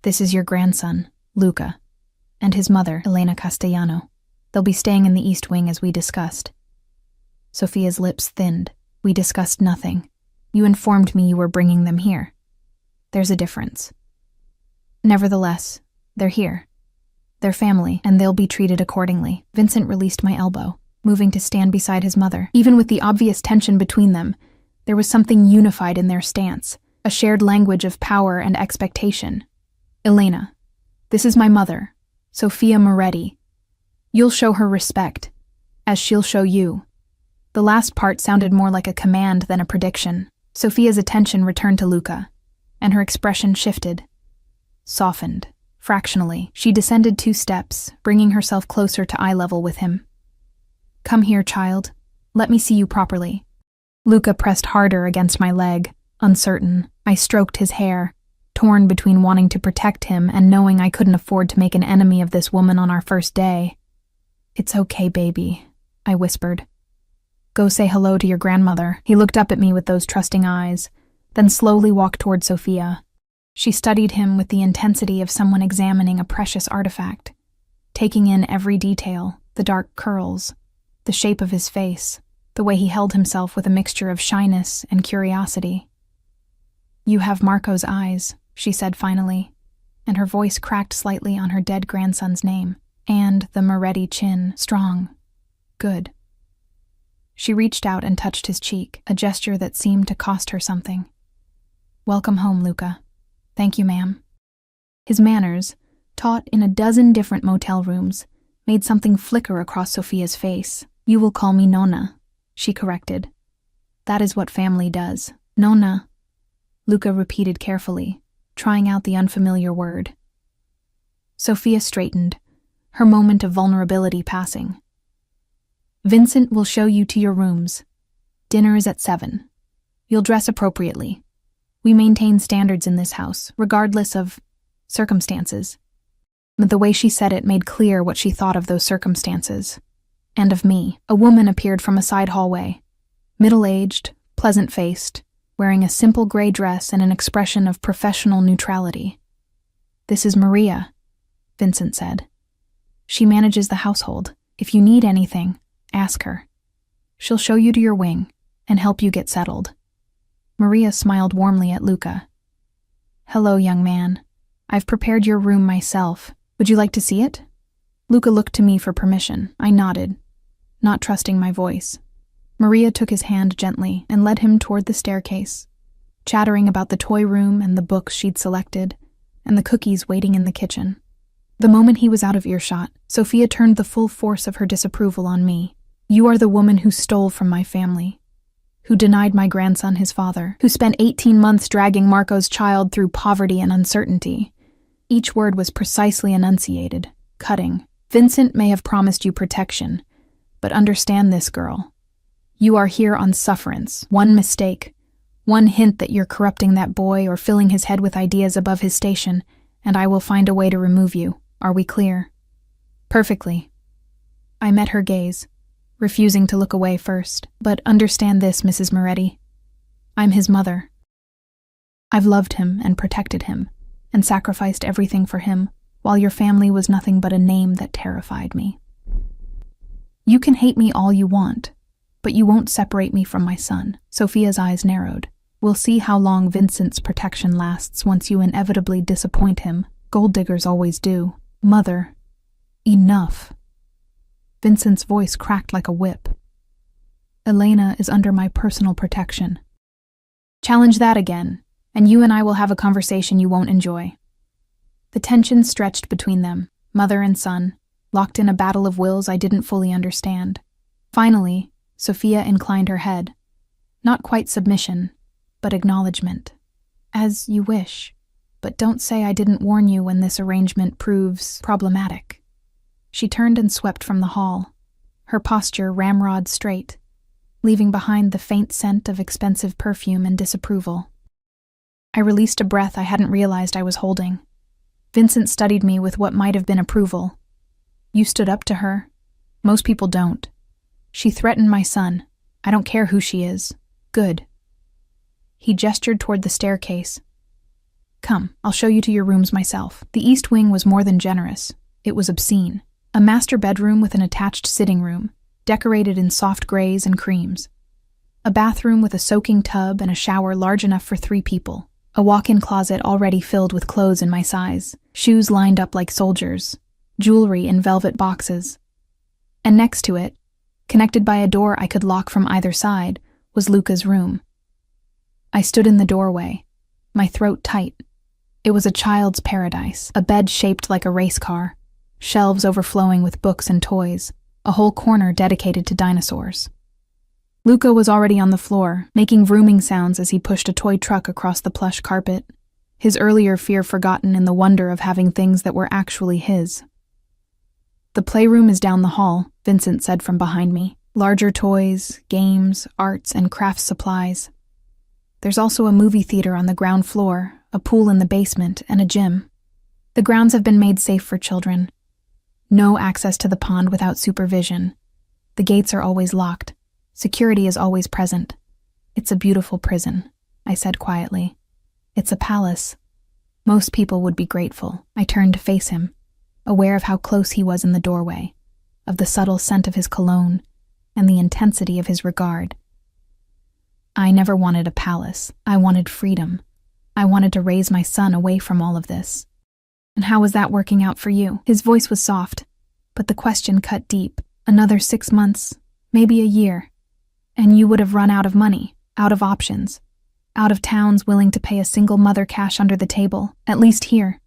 A: This is your grandson, Luca, and his mother, Elena Castellano. They'll be staying in the East Wing as we discussed. Sophia's lips thinned, We discussed nothing. You informed me you were bringing them here. There's a difference. Nevertheless, they're here. They're family, and they'll be treated accordingly. Vincent released my elbow, moving to stand beside his mother. Even with the obvious tension between them, there was something unified in their stance, a shared language of power and expectation. Elena, this is my mother, Sophia Moretti. You'll show her respect, as she'll show you. The last part sounded more like a command than a prediction. Sophia's attention returned to Luca, and her expression shifted, softened. Fractionally, she descended 2 steps, bringing herself closer to eye level with him. Come here, child. Let me see you properly. Luca pressed harder against my leg, uncertain. I stroked his hair, torn between wanting to protect him and knowing I couldn't afford to make an enemy of this woman on our first day. It's okay, baby, I whispered. Go say hello to your grandmother. He looked up at me with those trusting eyes, then slowly walked toward Sophia. She studied him with the intensity of someone examining a precious artifact, taking in every detail, the dark curls, the shape of his face, the way he held himself with a mixture of shyness and curiosity. You have Marco's eyes, she said finally, and her voice cracked slightly on her dead grandson's name, and the Moretti chin, strong, good. She reached out and touched his cheek, a gesture that seemed to cost her something. Welcome home, Luca. Thank you, ma'am. His manners, taught in a dozen different motel rooms, made something flicker across Sophia's face. You will call me Nonna, she corrected. That is what family does. Nonna, Luca repeated carefully, trying out the unfamiliar word. Sophia straightened, her moment of vulnerability passing. Vincent will show you to your rooms. Dinner is at 7. You'll dress appropriately. We maintain standards in this house, regardless of circumstances. But the way she said it made clear what she thought of those circumstances. And of me. A woman appeared from a side hallway, middle-aged, pleasant-faced, wearing a simple gray dress and an expression of professional neutrality. This is Maria, Vincent said. She manages the household. If you need anything, ask her. She'll show you to your wing and help you get settled. Maria smiled warmly at Luca. Hello, young man. I've prepared your room myself. Would you like to see it? Luca looked to me for permission. I nodded, not trusting my voice. Maria took his hand gently and led him toward the staircase, chattering about the toy room and the books she'd selected, and the cookies waiting in the kitchen. The moment he was out of earshot, Sophia turned the full force of her disapproval on me. You are the woman who stole from my family, who denied my grandson his father, who spent 18 months dragging Marco's child through poverty and uncertainty. Each word was precisely enunciated, cutting. Vincent may have promised you protection, but understand this, girl. You are here on sufferance. One mistake, one hint that you're corrupting that boy or filling his head with ideas above his station, and I will find a way to remove you. Are we clear? Perfectly. I met her gaze, refusing to look away first. But understand this, Mrs. Moretti. I'm his mother. I've loved him and protected him, and sacrificed everything for him, while your family was nothing but a name that terrified me. You can hate me all you want, but you won't separate me from my son. Sophia's eyes narrowed. We'll see how long Vincent's protection lasts once you inevitably disappoint him. Gold diggers always do. Mother, enough. Vincent's voice cracked like a whip. Elena is under my personal protection. Challenge that again, and you and I will have a conversation you won't enjoy. The tension stretched between them, mother and son, locked in a battle of wills I didn't fully understand. Finally, Sophia inclined her head. Not quite submission, but acknowledgement. As you wish, but don't say I didn't warn you when this arrangement proves problematic. She turned and swept from the hall, her posture ramrod straight, leaving behind the faint scent of expensive perfume and disapproval. I released a breath I hadn't realized I was holding. Vincent studied me with what might have been approval. You stood up to her. Most people don't. She threatened my son. I don't care who she is. Good. He gestured toward the staircase. Come, I'll show you to your rooms myself. The east wing was more than generous. It was obscene. A master bedroom with an attached sitting room, decorated in soft grays and creams. A bathroom with a soaking tub and a shower large enough for 3 people. A walk-in closet already filled with clothes in my size, shoes lined up like soldiers, jewelry in velvet boxes. And next to it, connected by a door I could lock from either side, was Luca's room. I stood in the doorway, my throat tight. It was a child's paradise, a bed shaped like a race car, shelves overflowing with books and toys, a whole corner dedicated to dinosaurs. Luca was already on the floor, making vrooming sounds as he pushed a toy truck across the plush carpet, his earlier fear forgotten in the wonder of having things that were actually his. "The playroom is down the hall," Vincent said from behind me. "Larger toys, games, arts, and crafts supplies. There's also a movie theater on the ground floor, a pool in the basement, and a gym. The grounds have been made safe for children. No access to the pond without supervision. The gates are always locked. Security is always present. It's a beautiful prison," I said quietly. "It's a palace. Most people would be grateful." I turned to face him, aware of how close he was in the doorway, of the subtle scent of his cologne, and the intensity of his regard. "I never wanted a palace. I wanted freedom. I wanted to raise my son away from all of this." "And how was that working out for you?" His voice was soft, but the question cut deep. "Another 6 months, maybe a year, and you would have run out of money, out of options, out of towns willing to pay a single mother cash under the table. At least here,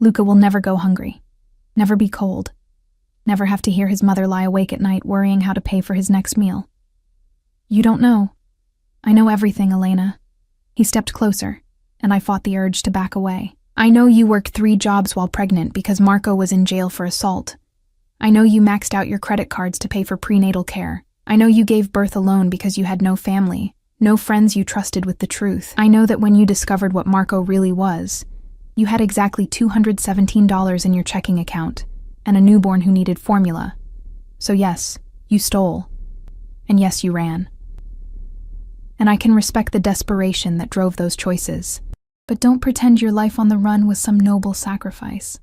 A: Luca will never go hungry, never be cold, never have to hear his mother lie awake at night worrying how to pay for his next meal." "You don't know. I know everything, Elena." He stepped closer, and I fought the urge to back away. "I know you worked 3 jobs while pregnant because Marco was in jail for assault. I know you maxed out your credit cards to pay for prenatal care. I know you gave birth alone because you had no family, no friends you trusted with the truth. I know that when you discovered what Marco really was, you had exactly $217 in your checking account and a newborn who needed formula. So yes, you stole. And yes, you ran. And I can respect the desperation that drove those choices. But don't pretend your life on the run was some noble sacrifice.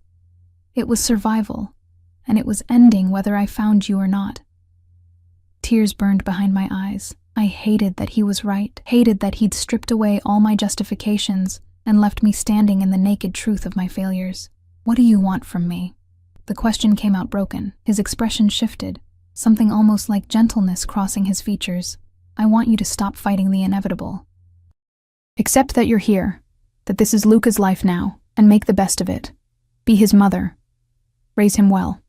A: It was survival, and it was ending whether I found you or not." Tears burned behind my eyes. I hated that he was right, hated that he'd stripped away all my justifications and left me standing in the naked truth of my failures. "What do you want from me?" The question came out broken. His expression shifted, something almost like gentleness crossing his features. "I want you to stop fighting the inevitable. Accept that you're here, that this is Luca's life now, and make the best of it. Be his mother. Raise him well.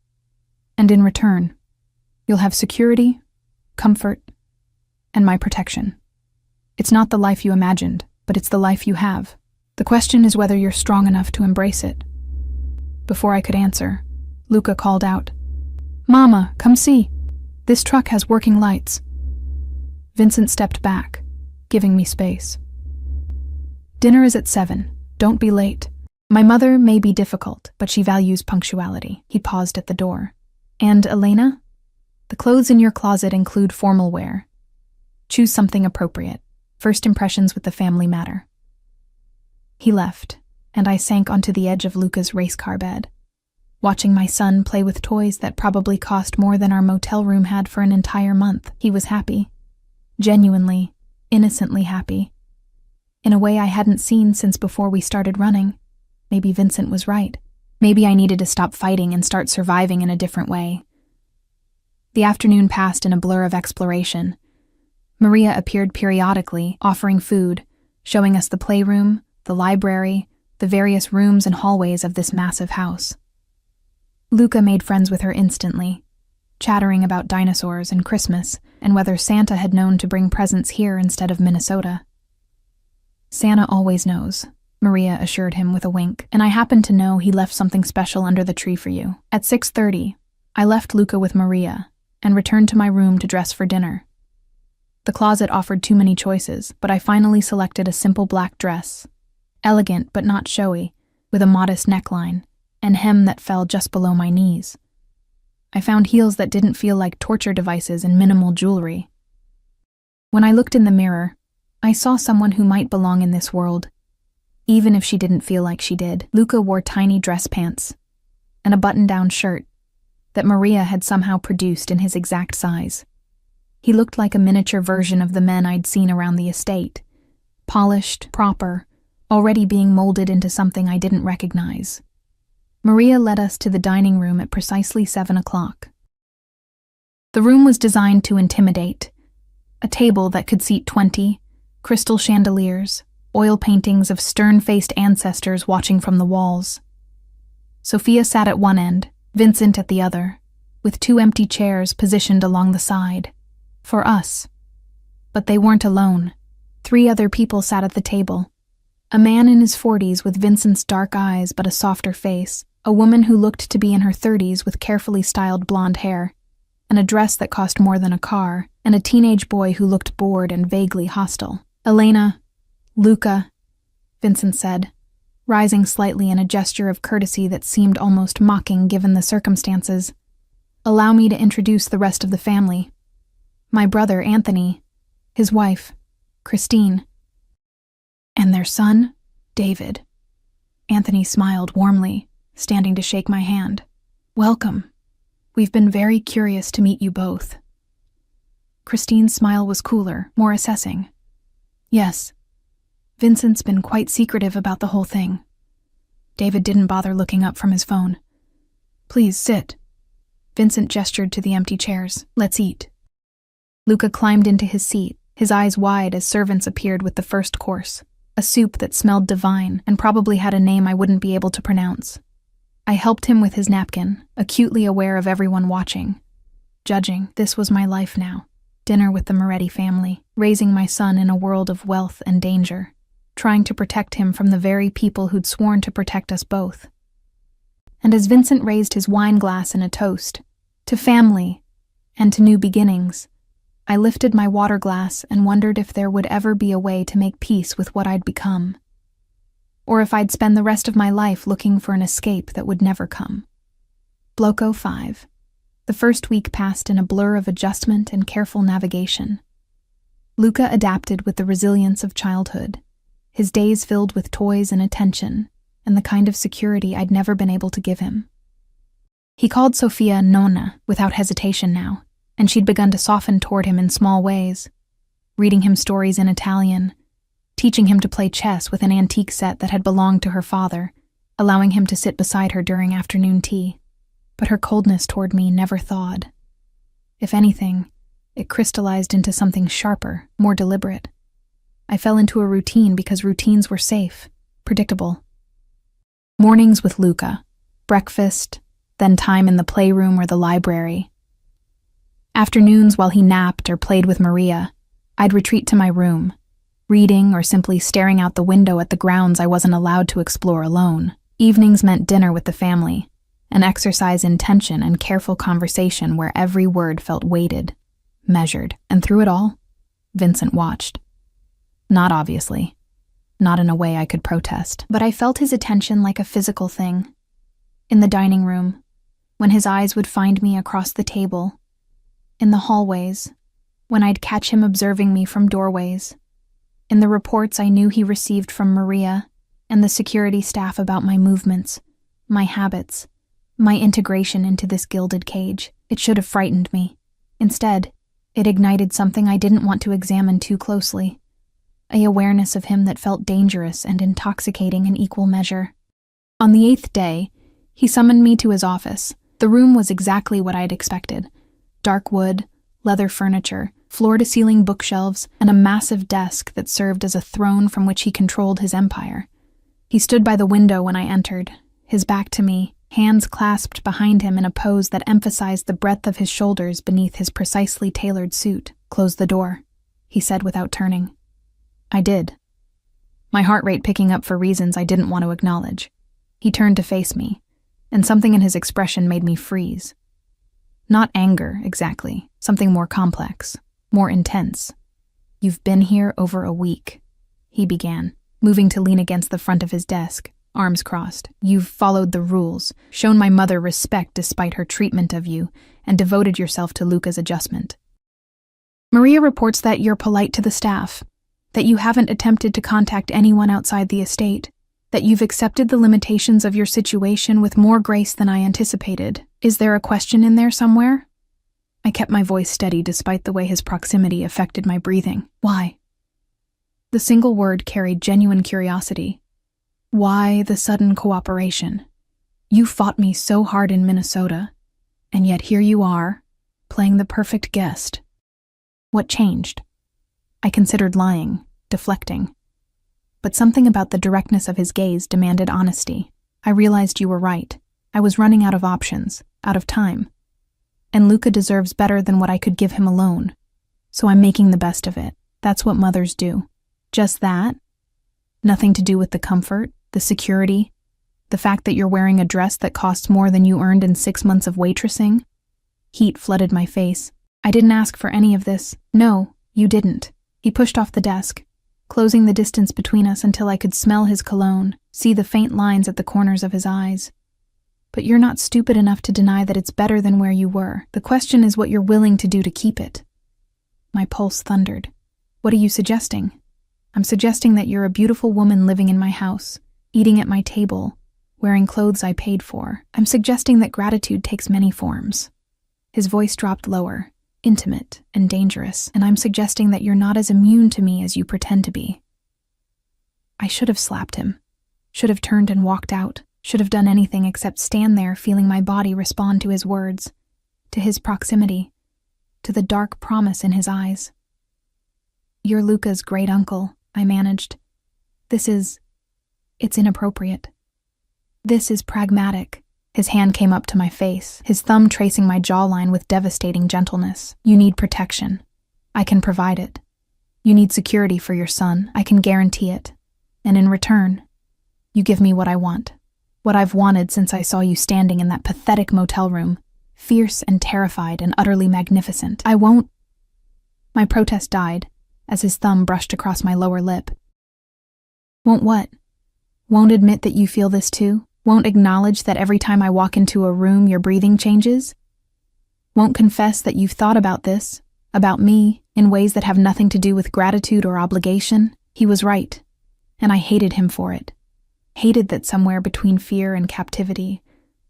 A: And in return, you'll have security, comfort, and my protection. It's not the life you imagined, but it's the life you have. The question is whether you're strong enough to embrace it." Before I could answer, Luca called out, "Mama, come see. This truck has working lights." Vincent stepped back, giving me space. "Dinner is at 7. Don't be late. My mother may be difficult, but she values punctuality." He paused at the door. "And Elena? The clothes in your closet include formal wear. Choose something appropriate. First impressions with the family matter." He left, and I sank onto the edge of Luca's race car bed, watching my son play with toys that probably cost more than our motel room had for an entire month. He was happy. Genuinely, innocently happy. In a way I hadn't seen since before we started running. Maybe Vincent was right. Maybe I needed to stop fighting and start surviving in a different way. The afternoon passed in a blur of exploration. Maria appeared periodically, offering food, showing us the playroom, the library, the various rooms and hallways of this massive house. Luca made friends with her instantly, chattering about dinosaurs and Christmas and whether Santa had known to bring presents here instead of Minnesota. "Santa always knows," Maria assured him with a wink, "and I happen to know he left something special under the tree for you." At 6:30, I left Luca with Maria and returned to my room to dress for dinner. The closet offered too many choices, but I finally selected a simple black dress, elegant but not showy, with a modest neckline and hem that fell just below my knees. I found heels that didn't feel like torture devices and minimal jewelry. When I looked in the mirror, I saw someone who might belong in this world, even if she didn't feel like she did. Luca wore tiny dress pants and a button-down shirt that Maria had somehow produced in his exact size. He looked like a miniature version of the men I'd seen around the estate. Polished, proper, already being molded into something I didn't recognize. Maria led us to the dining room at precisely 7 o'clock. The room was designed to intimidate. A table that could seat 20, crystal chandeliers, oil paintings of stern-faced ancestors watching from the walls. Sophia sat at one end, Vincent at the other, with 2 empty chairs positioned along the side. For us. But they weren't alone. 3 other people sat at the table. A man in his 40s with Vincent's dark eyes but a softer face, a woman who looked to be in her 30s with carefully styled blonde hair, and a dress that cost more than a car, and a teenage boy who looked bored and vaguely hostile. "Elena, Luca," Vincent said, rising slightly in a gesture of courtesy that seemed almost mocking given the circumstances. "Allow me to introduce the rest of the family. My brother, Anthony, his wife, Christine, and their son, David." Anthony smiled warmly, standing to shake my hand. "Welcome. We've been very curious to meet you both." Christine's smile was cooler, more assessing. "Yes. Vincent's been quite secretive about the whole thing." David didn't bother looking up from his phone. "Please sit." Vincent gestured to the empty chairs. "Let's eat." Luca climbed into his seat, his eyes wide as servants appeared with the first course, a soup that smelled divine and probably had a name I wouldn't be able to pronounce. I helped him with his napkin, acutely aware of everyone watching. Judging, this was my life now. Dinner with the Moretti family, raising my son in a world of wealth and danger, trying to protect him from the very people who'd sworn to protect us both. And as Vincent raised his wine glass in a toast, to family and to new beginnings, I lifted my water glass and wondered if there would ever be a way to make peace with what I'd become. Or if I'd spend the rest of my life looking for an escape that would never come. Bloco 5. The first week passed in a blur of adjustment and careful navigation. Luca adapted with the resilience of childhood, his days filled with toys and attention, and the kind of security I'd never been able to give him. He called Sophia Nonna without hesitation now, and she'd begun to soften toward him in small ways, reading him stories in Italian, teaching him to play chess with an antique set that had belonged to her father, allowing him to sit beside her during afternoon tea. But her coldness toward me never thawed. If anything, it crystallized into something sharper, more deliberate. I fell into a routine because routines were safe, predictable. Mornings with Luca, breakfast, then time in the playroom or the library. Afternoons while he napped or played with Maria, I'd retreat to my room, reading or simply staring out the window at the grounds I wasn't allowed to explore alone. Evenings meant dinner with the family, an exercise in tension and careful conversation where every word felt weighted, measured, and through it all, Vincent watched. Not obviously, not in a way I could protest, but I felt his attention like a physical thing. In the dining room, when his eyes would find me across the table, in the hallways, when I'd catch him observing me from doorways, in the reports I knew he received from Maria and the security staff about my movements, my habits, my integration into this gilded cage. It should have frightened me. Instead, it ignited something I didn't want to examine too closely, an awareness of him that felt dangerous and intoxicating in equal measure. On the 8th day, he summoned me to his office. The room was exactly what I'd expected. Dark wood, leather furniture, floor-to-ceiling bookshelves, and a massive desk that served as a throne from which he controlled his empire. He stood by the window when I entered, his back to me, hands clasped behind him in a pose that emphasized the breadth of his shoulders beneath his precisely tailored suit. "Close the door," he said without turning. I did, my heart rate picking up for reasons I didn't want to acknowledge. He turned to face me, and something in his expression made me freeze. Not anger, exactly, something more complex, more intense. "You've been here over a week," he began, moving to lean against the front of his desk, arms crossed. "You've followed the rules, shown my mother respect despite her treatment of you, and devoted yourself to Luca's adjustment. Maria reports that you're polite to the staff, that you haven't attempted to contact anyone outside the estate, that you've accepted the limitations of your situation with more grace than I anticipated. Is there a question in there somewhere?" I kept my voice steady despite the way his proximity affected my breathing. Why? The single word carried genuine curiosity. Why the sudden cooperation? You fought me so hard in Minnesota, and yet here you are, playing the perfect guest. What changed? I considered lying, deflecting. But something about the directness of his gaze demanded honesty. I realized you were right. I was running out of options, out of time. And Luca deserves better than what I could give him alone. So I'm making the best of it. That's what mothers do. Just that? Nothing to do with the comfort, the security, the fact that you're wearing a dress that costs more than you earned in 6 months of waitressing? Heat flooded my face. I didn't ask for any of this. No, you didn't. He pushed off the desk, closing the distance between us until I could smell his cologne, see the faint lines at the corners of his eyes. But you're not stupid enough to deny that it's better than where you were. The question is what you're willing to do to keep it. My pulse thundered. What are you suggesting? I'm suggesting that you're a beautiful woman living in my house, eating at my table, wearing clothes I paid for. I'm suggesting that gratitude takes many forms. His voice dropped lower, intimate and dangerous, and I'm suggesting that you're not as immune to me as you pretend to be. I should have slapped him, should have turned and walked out, should have done anything except stand there feeling my body respond to his words, to his proximity, to the dark promise in his eyes. You're Luca's great uncle, I managed. It's inappropriate. This is pragmatic. His hand came up to my face, his thumb tracing my jawline with devastating gentleness. You need protection. I can provide it. You need security for your son. I can guarantee it. And in return, you give me what I want. What I've wanted since I saw you standing in that pathetic motel room, fierce and terrified and utterly magnificent. I won't. My protest died as his thumb brushed across my lower lip. Won't what? Won't admit that you feel this too? Won't acknowledge that every time I walk into a room your breathing changes? Won't confess that you've thought about this, about me, in ways that have nothing to do with gratitude or obligation? He was right, and I hated him for it. Hated that somewhere between fear and captivity,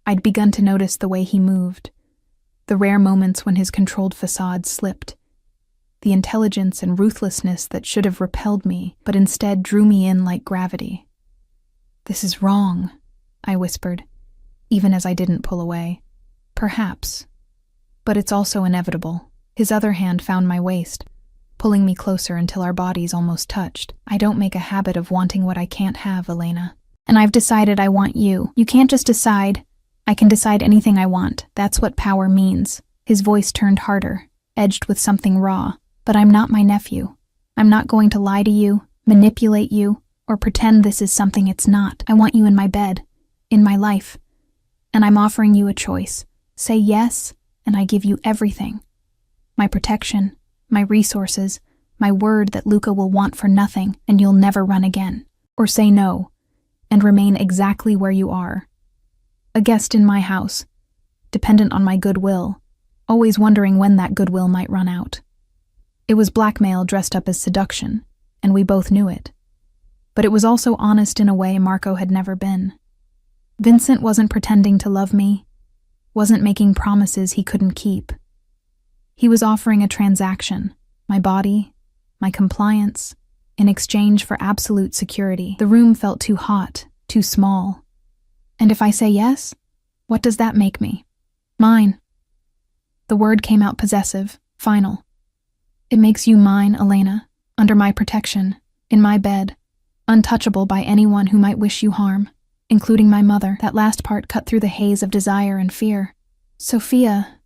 A: I'd begun to notice the way he moved, the rare moments when his controlled facade slipped, the intelligence and ruthlessness that should have repelled me, but instead drew me in like gravity. This is wrong, I whispered, even as I didn't pull away. Perhaps. But it's also inevitable. His other hand found my waist, pulling me closer until our bodies almost touched. I don't make a habit of wanting what I can't have, Elena. And I've decided I want you. You can't just decide. I can decide anything I want. That's what power means. His voice turned harder, edged with something raw. But I'm not my nephew. I'm not going to lie to you, manipulate you, or pretend this is something it's not. I want you in my bed, in my life. And I'm offering you a choice. Say yes, and I give you everything. My protection, my resources, my word that Luca will want for nothing and you'll never run again. Or say no, and remain exactly where you are. A guest in my house, dependent on my goodwill, always wondering when that goodwill might run out. It was blackmail dressed up as seduction, and we both knew it. But it was also honest in a way Marco had never been. Vincent wasn't pretending to love me, wasn't making promises he couldn't keep. He was offering a transaction, my body, my compliance, in exchange for absolute security. The room felt too hot, too small. And if I say yes, what does that make me? Mine. The word came out possessive, final. It makes you mine, Elena, under my protection, in my bed, untouchable by anyone who might wish you harm, including my mother. That last part cut through the haze of desire and fear. Sophia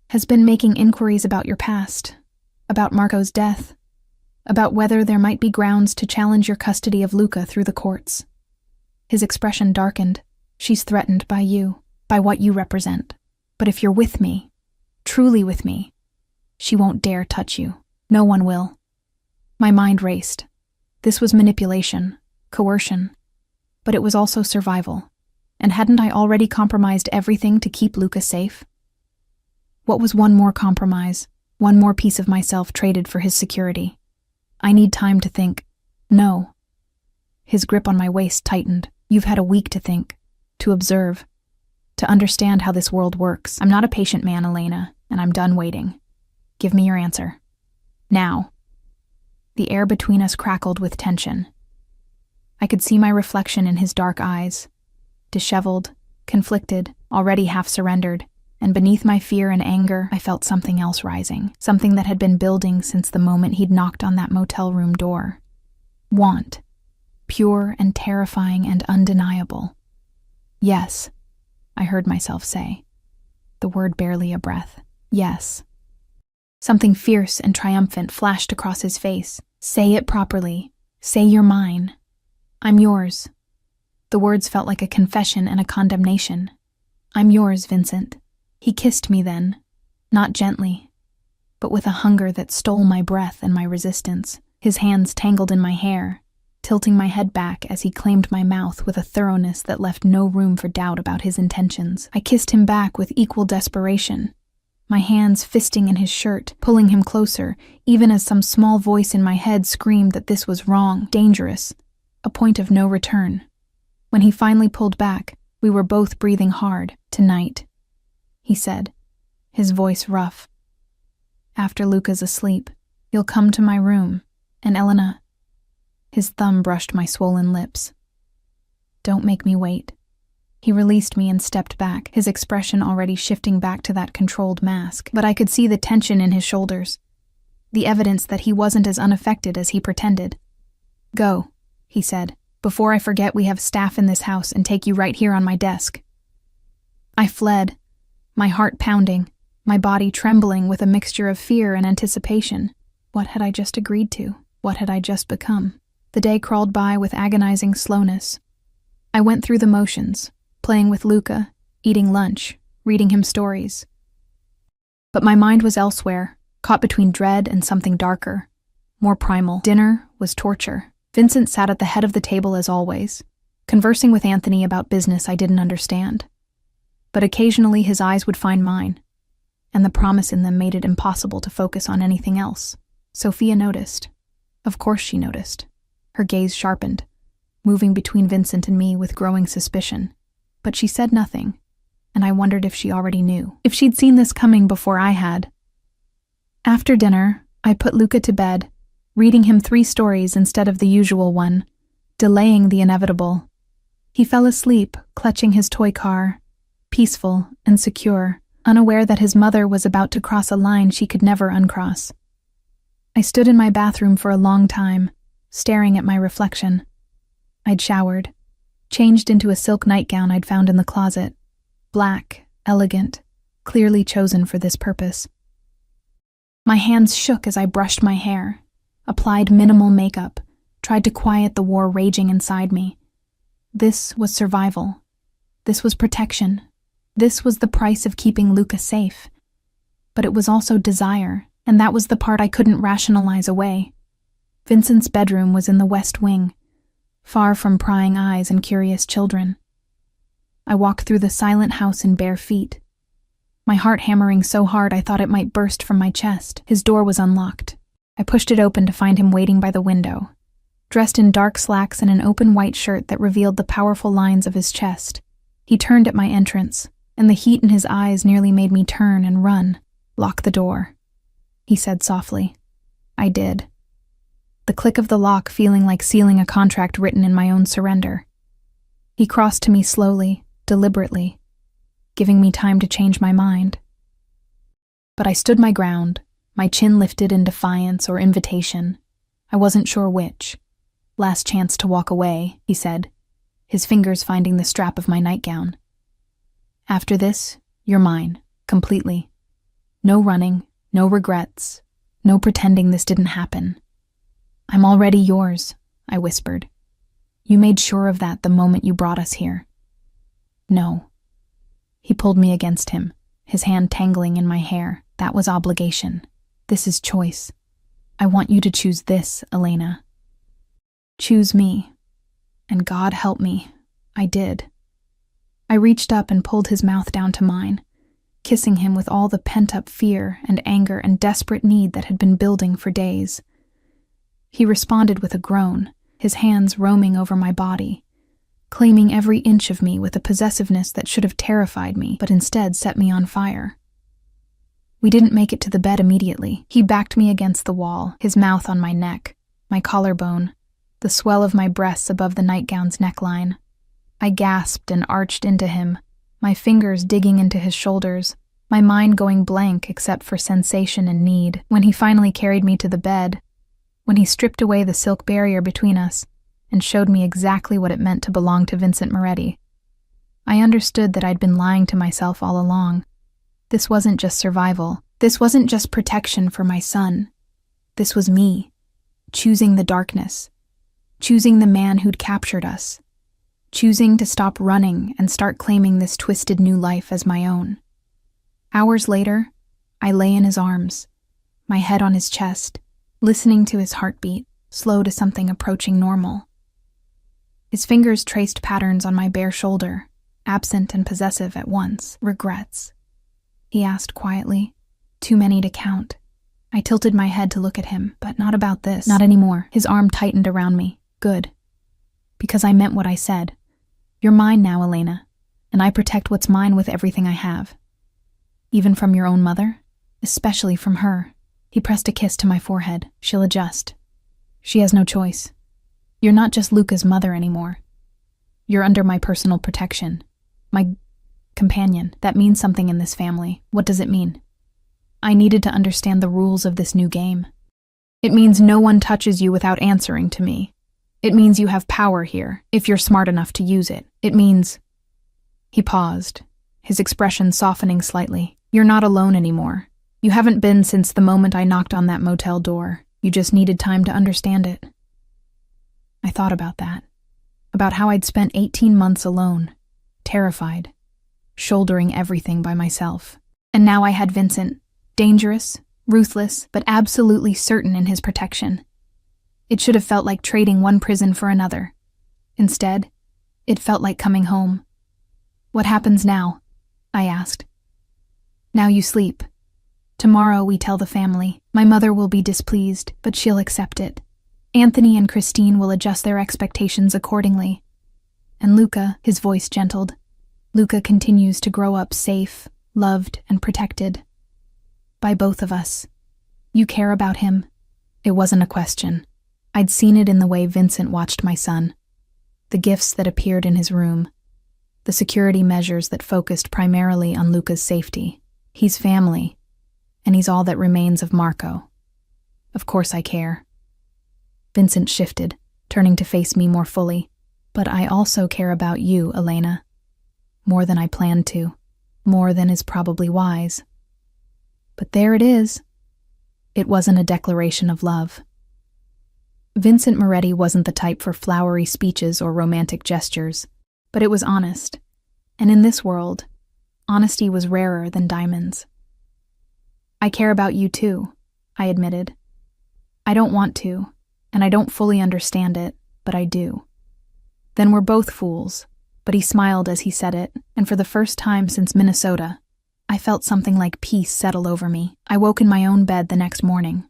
A: has been making inquiries about your past, about Marco's death, about whether there might be grounds to challenge your custody of Luca through the courts. His expression darkened. She's threatened by you, by what you represent. But if you're with me, truly with me, she won't dare touch you. No one will. My mind raced. This was manipulation, coercion, but it was also survival. And hadn't I already compromised everything to keep Luca safe? What was one more compromise, one more piece of myself traded for his security? I need time to think. No. His grip on my waist tightened. You've had a week to think, to observe, to understand how this world works. I'm not a patient man, Elena, and I'm done waiting. Give me your answer. Now." The air between us crackled with tension. I could see my reflection in his dark eyes, disheveled, conflicted, already half surrendered, and beneath my fear and anger, I felt something else rising, something that had been building since the moment he'd knocked on that motel room door. Want. Pure and terrifying and undeniable. "Yes," I heard myself say, the word barely a breath. "Yes." Something fierce and triumphant flashed across his face. "Say it properly. Say you're mine. I'm yours." The words felt like a confession and a condemnation. "I'm yours, Vincent." He kissed me then, not gently, but with a hunger that stole my breath and my resistance. His hands tangled in my hair, tilting my head back as he claimed my mouth with a thoroughness that left no room for doubt about his intentions. I kissed him back with equal desperation, my hands fisting in his shirt, pulling him closer, even as some small voice in my head screamed that this was wrong, dangerous, a point of no return. When he finally pulled back, we were both breathing hard. "Tonight," he said, his voice rough. "After Luca's asleep, you'll come to my room, and Elena..." His thumb brushed my swollen lips. "Don't make me wait." He released me and stepped back, his expression already shifting back to that controlled mask, but I could see the tension in his shoulders, the evidence that he wasn't as unaffected as he pretended. "Go," he said. "Before I forget, we have staff in this house and take you right here on my desk." I fled, my heart pounding, my body trembling with a mixture of fear and anticipation. What had I just agreed to? What had I just become? The day crawled by with agonizing slowness. I went through the motions, playing with Luca, eating lunch, reading him stories. But my mind was elsewhere, caught between dread and something darker, more primal. Dinner was torture. Vincent sat at the head of the table as always, conversing with Anthony about business I didn't understand. But occasionally his eyes would find mine, and the promise in them made it impossible to focus on anything else. Sophia noticed. Of course she noticed. Her gaze sharpened, moving between Vincent and me with growing suspicion. But she said nothing, and I wondered if she already knew, if she'd seen this coming before I had. After dinner, I put Luca to bed, reading him 3 stories instead of the usual one, delaying the inevitable. He fell asleep, clutching his toy car, peaceful and secure, unaware that his mother was about to cross a line she could never uncross. I stood in my bathroom for a long time, staring at my reflection. I'd showered, changed into a silk nightgown I'd found in the closet, black, elegant, clearly chosen for this purpose. My hands shook as I brushed my hair, applied minimal makeup, tried to quiet the war raging inside me. This was survival. This was protection. This was the price of keeping Luca safe. But it was also desire, and that was the part I couldn't rationalize away. Vincent's bedroom was in the west wing, far from prying eyes and curious children. I walked through the silent house in bare feet, my heart hammering so hard I thought it might burst from my chest. His door was unlocked. I pushed it open to find him waiting by the window, dressed in dark slacks and an open white shirt that revealed the powerful lines of his chest. He turned at my entrance, and the heat in his eyes nearly made me turn and run. "Lock the door," he said softly. I did, the click of the lock feeling like sealing a contract written in my own surrender. He crossed to me slowly, deliberately, giving me time to change my mind. But I stood my ground, my chin lifted in defiance or invitation. I wasn't sure which. "Last chance to walk away," he said, his fingers finding the strap of my nightgown. "After this, you're mine, completely. No running, no regrets, no pretending this didn't happen. I'm already yours," I whispered. "You made sure of that the moment you brought us here." "No." He pulled me against him, his hand tangling in my hair. "That was obligation. This is choice. I want you to choose this, Elena. Choose me." And God help me, I did. I reached up and pulled his mouth down to mine, kissing him with all the pent-up fear and anger and desperate need that had been building for days. He responded with a groan, his hands roaming over my body, claiming every inch of me with a possessiveness that should have terrified me, but instead set me on fire. We didn't make it to the bed immediately. He backed me against the wall, his mouth on my neck, my collarbone, the swell of my breasts above the nightgown's neckline. I gasped and arched into him, my fingers digging into his shoulders, my mind going blank except for sensation and need. When he finally carried me to the bed, when he stripped away the silk barrier between us and showed me exactly what it meant to belong to Vincent Moretti, I understood that I'd been lying to myself all along. This wasn't just survival. This wasn't just protection for my son. This was me, choosing the darkness, choosing the man who'd captured us, choosing to stop running and start claiming this twisted new life as my own. Hours later, I lay in his arms, my head on his chest, listening to his heartbeat, slow to something approaching normal. His fingers traced patterns on my bare shoulder, absent and possessive at once. Regrets? He asked quietly. Too many to count. I tilted my head to look at him, but not about this. Not anymore. His arm tightened around me. Good. Because I meant what I said. You're mine now, Elena, and I protect what's mine with everything I have. Even from your own mother? Especially from her. He pressed a kiss to my forehead. She'll adjust. She has no choice. You're not just Luca's mother anymore. You're under my personal protection. My companion. That means something in this family. What does it mean? I needed to understand the rules of this new game. It means no one touches you without answering to me. It means you have power here, if you're smart enough to use it. It means... He paused, his expression softening slightly. You're not alone anymore. You haven't been since the moment I knocked on that motel door. You just needed time to understand it. I thought about that. About how I'd spent 18 months alone, terrified, shouldering everything by myself. And now I had Vincent, dangerous, ruthless, but absolutely certain in his protection. It should have felt like trading one prison for another. Instead, it felt like coming home. What happens now? I asked. Now you sleep. Tomorrow we tell the family. My mother will be displeased, but she'll accept it. Anthony and Christine will adjust their expectations accordingly. And Luca, his voice gentled, Luca continues to grow up safe, loved, and protected. By both of us. You care about him? It wasn't a question. I'd seen it in the way Vincent watched my son. The gifts that appeared in his room. The security measures that focused primarily on Luca's safety. He's family, and he's all that remains of Marco. Of course I care. Vincent shifted, turning to face me more fully. But I also care about you, Elena. More than I planned to. More than is probably wise. But there it is. It wasn't a declaration of love. Vincent Moretti wasn't the type for flowery speeches or romantic gestures, but it was honest. And in this world, honesty was rarer than diamonds. I care about you too, I admitted. I don't want to, and I don't fully understand it, but I do. Then we're both fools, but he smiled as he said it, and for the first time since Minnesota, I felt something like peace settle over me. I woke in my own bed the next morning,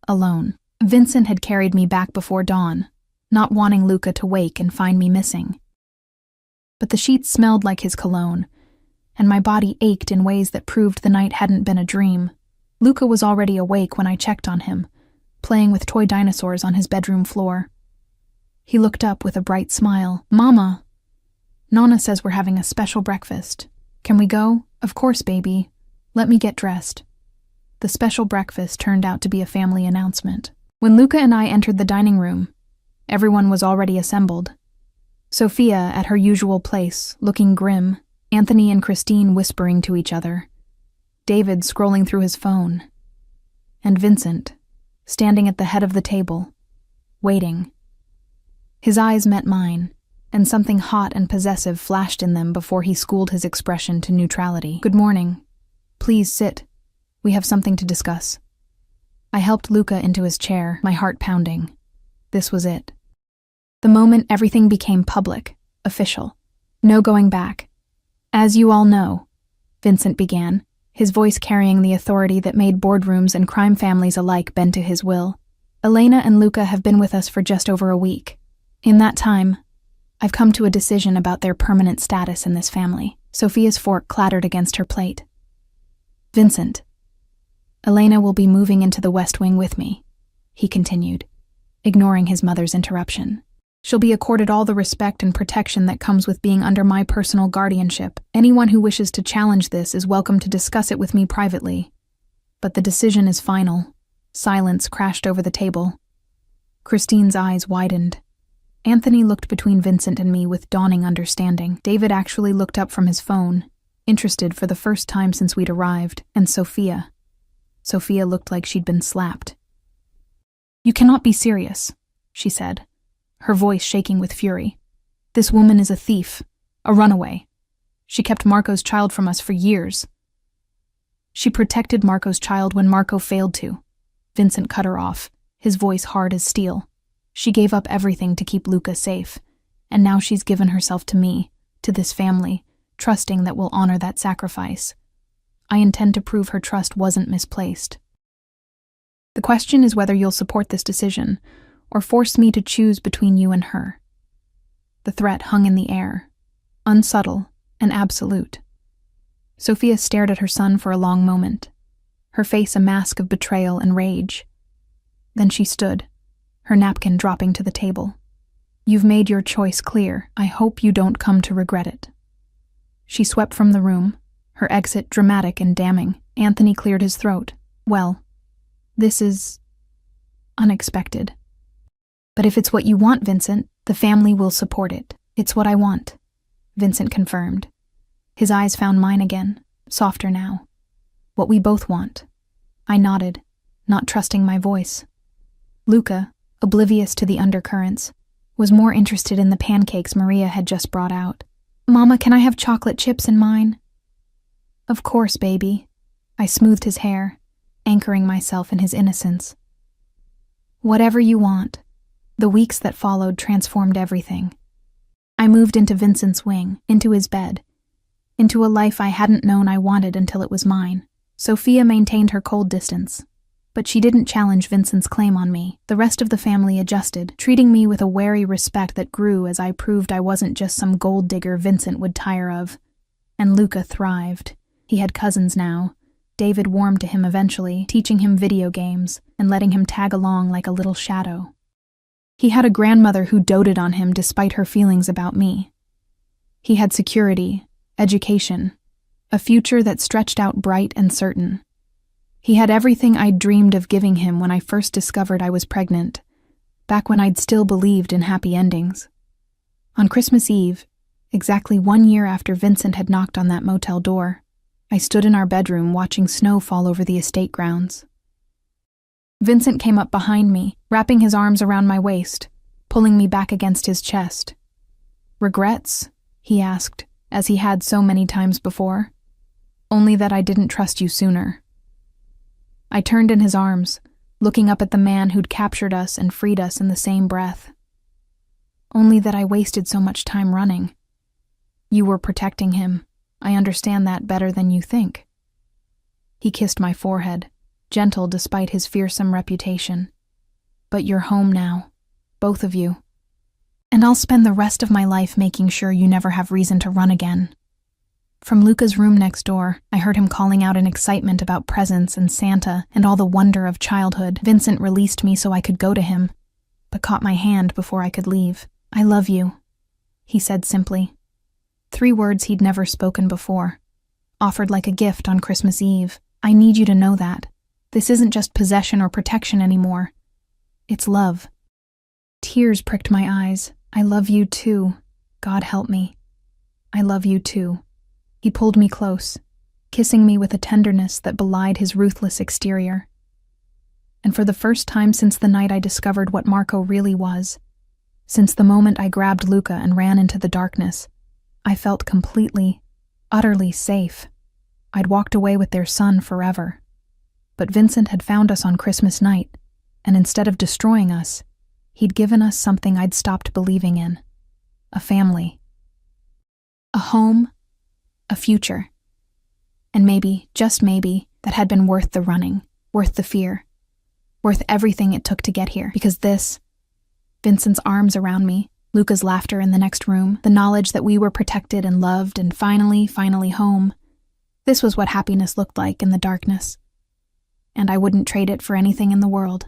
A: alone. Vincent had carried me back before dawn, not wanting Luca to wake and find me missing. But the sheets smelled like his cologne, and my body ached in ways that proved the night hadn't been a dream. Luca was already awake when I checked on him, playing with toy dinosaurs on his bedroom floor. He looked up with a bright smile. Mama, Nonna says we're having a special breakfast. Can we go? Of course, baby. Let me get dressed. The special breakfast turned out to be a family announcement. When Luca and I entered the dining room, everyone was already assembled. Sophia at her usual place, looking grim, Anthony and Christine whispering to each other, David scrolling through his phone, and Vincent, standing at the head of the table, waiting. His eyes met mine, and something hot and possessive flashed in them before he schooled his expression to neutrality. Good morning. Please sit. We have something to discuss. I helped Luca into his chair, my heart pounding. This was it. The moment everything became public, official. No going back. As you all know, Vincent began, his voice carrying the authority that made boardrooms and crime families alike bend to his will. Elena and Luca have been with us for just over a week. In that time, I've come to a decision about their permanent status in this family. Sophia's fork clattered against her plate. Vincent, Elena will be moving into the West Wing with me, he continued, ignoring his mother's interruption. She'll be accorded all the respect and protection that comes with being under my personal guardianship. Anyone who wishes to challenge this is welcome to discuss it with me privately. But the decision is final. Silence crashed over the table. Christine's eyes widened. Anthony looked between Vincent and me with dawning understanding. David actually looked up from his phone, interested for the first time since we'd arrived, and Sophia. Sophia looked like she'd been slapped. "You cannot be serious," she said, her voice shaking with fury. "This woman is a thief, a runaway. She kept Marco's child from us for years. She protected Marco's child when Marco failed to." Vincent cut her off, his voice hard as steel. "She gave up everything to keep Luca safe, and now she's given herself to me, to this family, trusting that we'll honor that sacrifice. I intend to prove her trust wasn't misplaced. The question is whether you'll support this decision, or force me to choose between you and her." The threat hung in the air, unsubtle and absolute. Sophia stared at her son for a long moment, her face a mask of betrayal and rage. Then she stood, her napkin dropping to the table. "You've made your choice clear. I hope you don't come to regret it." She swept from the room, her exit dramatic and damning. Anthony cleared his throat. "Well, this is unexpected. But if it's what you want, Vincent, the family will support it. It's what I want," Vincent confirmed. His eyes found mine again, softer now. "What we both want." I nodded, not trusting my voice. Luca, oblivious to the undercurrents, was more interested in the pancakes Maria had just brought out. "Mama, can I have chocolate chips in mine?" "Of course, baby." I smoothed his hair, anchoring myself in his innocence. "Whatever you want." The weeks that followed transformed everything. I moved into Vincent's wing, into his bed, into a life I hadn't known I wanted until it was mine. Sophia maintained her cold distance, but she didn't challenge Vincent's claim on me. The rest of the family adjusted, treating me with a wary respect that grew as I proved I wasn't just some gold digger Vincent would tire of. And Luca thrived. He had cousins now. David warmed to him eventually, teaching him video games and letting him tag along like a little shadow. He had a grandmother who doted on him despite her feelings about me. He had security, education, a future that stretched out bright and certain. He had everything I'd dreamed of giving him when I first discovered I was pregnant, back when I'd still believed in happy endings. On Christmas Eve, exactly 1 year after Vincent had knocked on that motel door, I stood in our bedroom watching snow fall over the estate grounds. Vincent came up behind me, wrapping his arms around my waist, pulling me back against his chest. "Regrets?" he asked, as he had so many times before. "Only that I didn't trust you sooner." I turned in his arms, looking up at the man who'd captured us and freed us in the same breath. "Only that I wasted so much time running. You were protecting him. I understand that better than you think." He kissed my forehead, gentle despite his fearsome reputation. "But you're home now, both of you. And I'll spend the rest of my life making sure you never have reason to run again." From Luca's room next door, I heard him calling out in excitement about presents and Santa and all the wonder of childhood. Vincent released me so I could go to him, but caught my hand before I could leave. "I love you," he said simply. 3 words he'd never spoken before, offered like a gift on Christmas Eve. "I need you to know that. This isn't just possession or protection anymore. It's love." Tears pricked my eyes. "I love you too. God help me. I love you too." He pulled me close, kissing me with a tenderness that belied his ruthless exterior. And for the first time since the night I discovered what Marco really was, since the moment I grabbed Luca and ran into the darkness, I felt completely, utterly safe. I'd walked away with their son forever. But Vincent had found us on Christmas night, and instead of destroying us, he'd given us something I'd stopped believing in. A family. A home. A future. And maybe, just maybe, that had been worth the running, worth the fear, worth everything it took to get here. Because this, Vincent's arms around me, Luca's laughter in the next room, the knowledge that we were protected and loved and finally home, this was what happiness looked like in the darkness. and I wouldn't trade it for anything in the world.